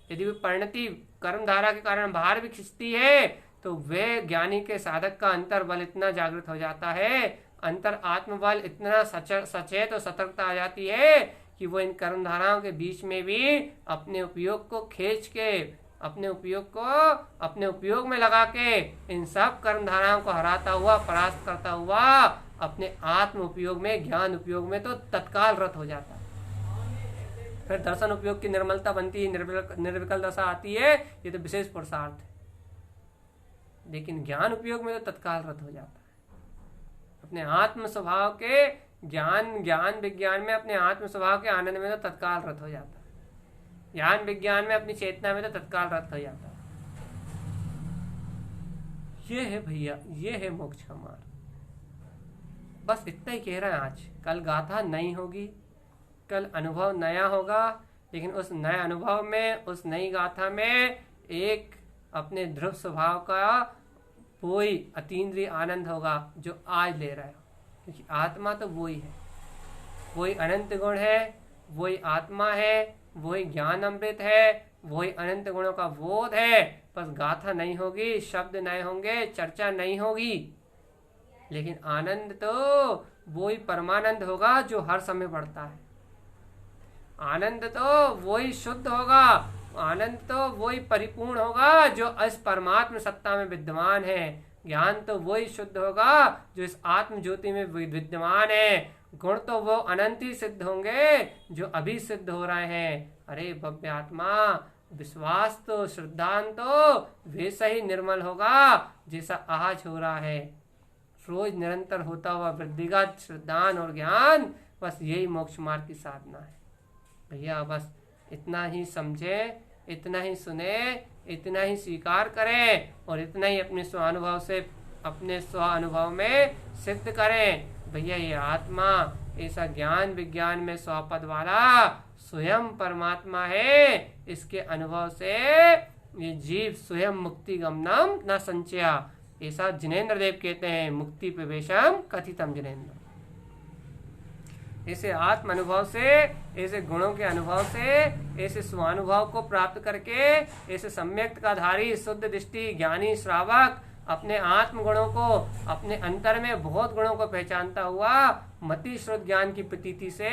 यदि वो परिणति कर्मधारा के कारण बाहर भी खिंचती है, तो वे ज्ञानी के साधक का अंतर बल इतना जागृत हो जाता है, अंतर आत्मबल इतना सचेत और सतर्कता आ जाती है कि वो इन कर्मधाराओं के बीच में भी अपने उपयोग को खींच के, अपने उपयोग में लगा के इन सब कर्मधाराओं को हराता हुआ, परास्त करता हुआ अपने आत्म उपयोग में, ज्ञान उपयोग में तो तत्काल रत हो जाता है। फिर दर्शन उपयोग की निर्मलता बनती है, निर्विकल दशा आती है, ये तो विशेष पुरुषार्थ है। लेकिन ज्ञान उपयोग में तो तत्काल रत हो जाता है। अपने आत्म स्वभाव के ज्ञान विज्ञान में, अपने आत्म स्वभाव के आनंद में तो तत्काल रत हो जाता है। ज्ञान विज्ञान में, अपनी चेतना में तो तत्काल रत हो जाता है। ये है भैया, ये है मोक्ष का मार्ग। बस इतना ही कह रहे हैं आज। कल गाथा नई होगी, कल अनुभव नया होगा, लेकिन उस नए अनुभव में, उस नई गाथा में एक अपने ध्रुव स्वभाव का कोई अतीन्द्रिय आनंद होगा जो आज ले रहे हो। क्योंकि आत्मा तो वही है, वही अनंत गुण है, वही आत्मा है, वही ज्ञान अमृत है, वही अनंत गुणों का बोध है। बस गाथा नहीं होगी, शब्द नहीं होंगे, चर्चा नहीं होगी, लेकिन आनंद तो वही परमानंद होगा जो हर समय बढ़ता है। आनंद तो वही शुद्ध होगा, आनंद तो वही परिपूर्ण होगा जो इस परमात्म सत्ता में विद्यमान है। ज्ञान तो वही शुद्ध होगा जो इस आत्म ज्योति में विद्यमान है। गुण तो वो अनंत ही सिद्ध होंगे जो अभी सिद्ध हो रहे हैं। अरे भव्य आत्मा, विश्वास तो श्रद्धान तो वैसा ही निर्मल होगा जैसा आज हो रहा है। रोज निरंतर होता हुआ वृद्धिगत श्रद्धान और ज्ञान, बस यही मोक्ष मार्ग की साधना है। भैया बस इतना ही समझे, इतना ही सुने, इतना ही स्वीकार करें और इतना ही अपने स्वानुभव से, अपने स्व अनुभव में सिद्ध करें। भैया ये आत्मा ऐसा ज्ञान विज्ञान में स्वपद वाला स्वयं परमात्मा है। इसके अनुभव से ये जीव स्वयं मुक्ति गमनम न संचया, ऐसा जिनेन्द्र देव कहते हैं। मुक्ति प्रवेशम कथितम जिनेन्द्र। ऐसे आत्म अनुभव से, ऐसे गुणों के अनुभव से, ऐसे स्वानुभव को प्राप्त करके, ऐसे सम्यक्त का धारी शुद्ध दृष्टि ज्ञानी श्रावक अपने आत्म गुणों को, अपने अंतर में बहुत गुणों को पहचानता हुआ मति श्रुत ज्ञान की प्रतीति से,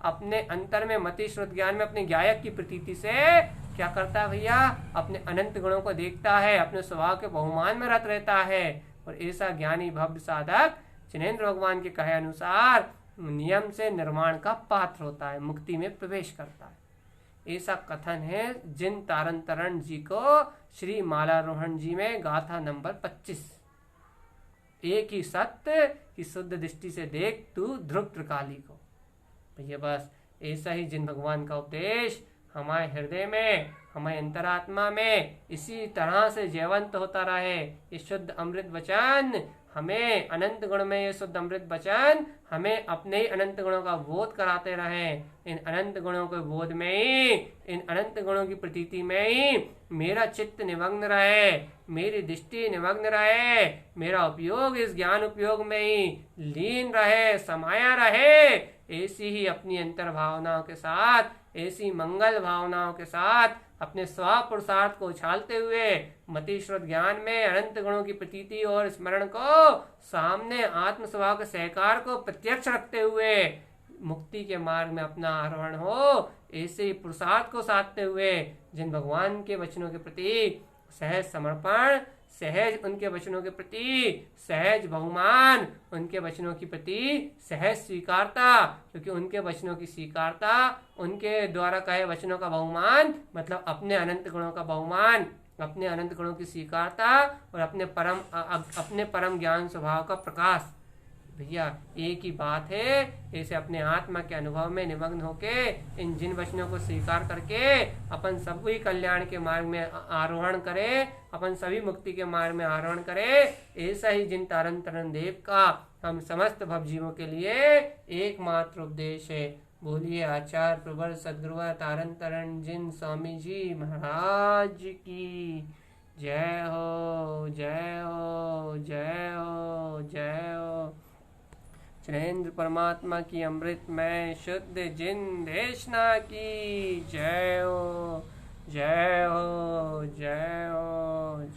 अपने अंतर में मति श्रुत ज्ञान में अपने ज्ञायक की प्रतीति से क्या करता है भैया, अपने अनंत गुणों को देखता है, अपने स्वभाव के बहुमान में रत रहता है। और ऐसा ज्ञानी भव्य साधक जिनेन्द्र भगवान के कहे अनुसार नियम से निर्माण का पात्र होता है, मुक्ति में प्रवेश करता है। ऐसा कथन है जिन तारण तरण जी को श्री मालारोहण जी में गाथा नंबर 25। एक ही सत्य की शुद्ध दृष्टि से देख तू ध्रुव त्रिकाली को। भैया बस ऐसा ही जिन भगवान का उपदेश हमारे हृदय में, हमारे अंतरात्मा में इसी तरह से जीवंत होता रहे। ये शुद्ध अमृत वचन हमें, अनंत गुण में ये शुद्ध अमृत वचन हमें अपने ही अनंत गुणों का बोध कराते रहे। इन अनंत गुणों के बोध में ही, इन अनंत गुणों की प्रतीति में ही मेरा चित्त निमग्न रहे, मेरी दृष्टि निमग्न रहे, मेरा उपयोग इस ज्ञान उपयोग में ही लीन रहे, समाया रहे। ऐसी ही अपनी अंतर भावनाओं के साथ, ऐसी मंगल भावनाओं के साथ अपने स्व पुरुषार्थ को उछालते हुए मति श्रुत ज्ञान में अनंत गुणों की प्रतीति और स्मरण को सामने आत्म स्वभाव के सहकार को प्रत्यक्ष रखते हुए मुक्ति के मार्ग में अपना आरोहण हो। ऐसे ही पुरुषार्थ को साधते हुए जिन भगवान के वचनों के प्रति सहज समर्पण, सहज उनके वचनों के प्रति सहज बहुमान, उनके वचनों की प्रति सहज स्वीकारता, क्योंकि उनके वचनों की स्वीकारता, उनके द्वारा कहे वचनों का बहुमान मतलब अपने अनंत गुणों का बहुमान, अपने अनंत गुणों की स्वीकारता और अपने परम ज्ञान स्वभाव का प्रकाश। भैया एक ही बात है। ऐसे अपने आत्मा के अनुभव में निमग्न होके इन जिन वचनों को स्वीकार करके अपन सभी कल्याण के मार्ग में आरोहण करें, अपन सभी मुक्ति के मार्ग में आरोहण करें। ऐसा ही जिन तारण तरण देव का हम समस्त भवजीवों के लिए एकमात्र उपदेश है। बोलिए आचार्य प्रवर सदगुरुवर तारण तरण जिन स्वामी जी महाराज की जय हो, जय हो, जय हो, जय हो। जिनेन्द्र परमात्मा की अमृतमय शुद्ध जिन देशना की जय हो, जय हो, जय हो, जय।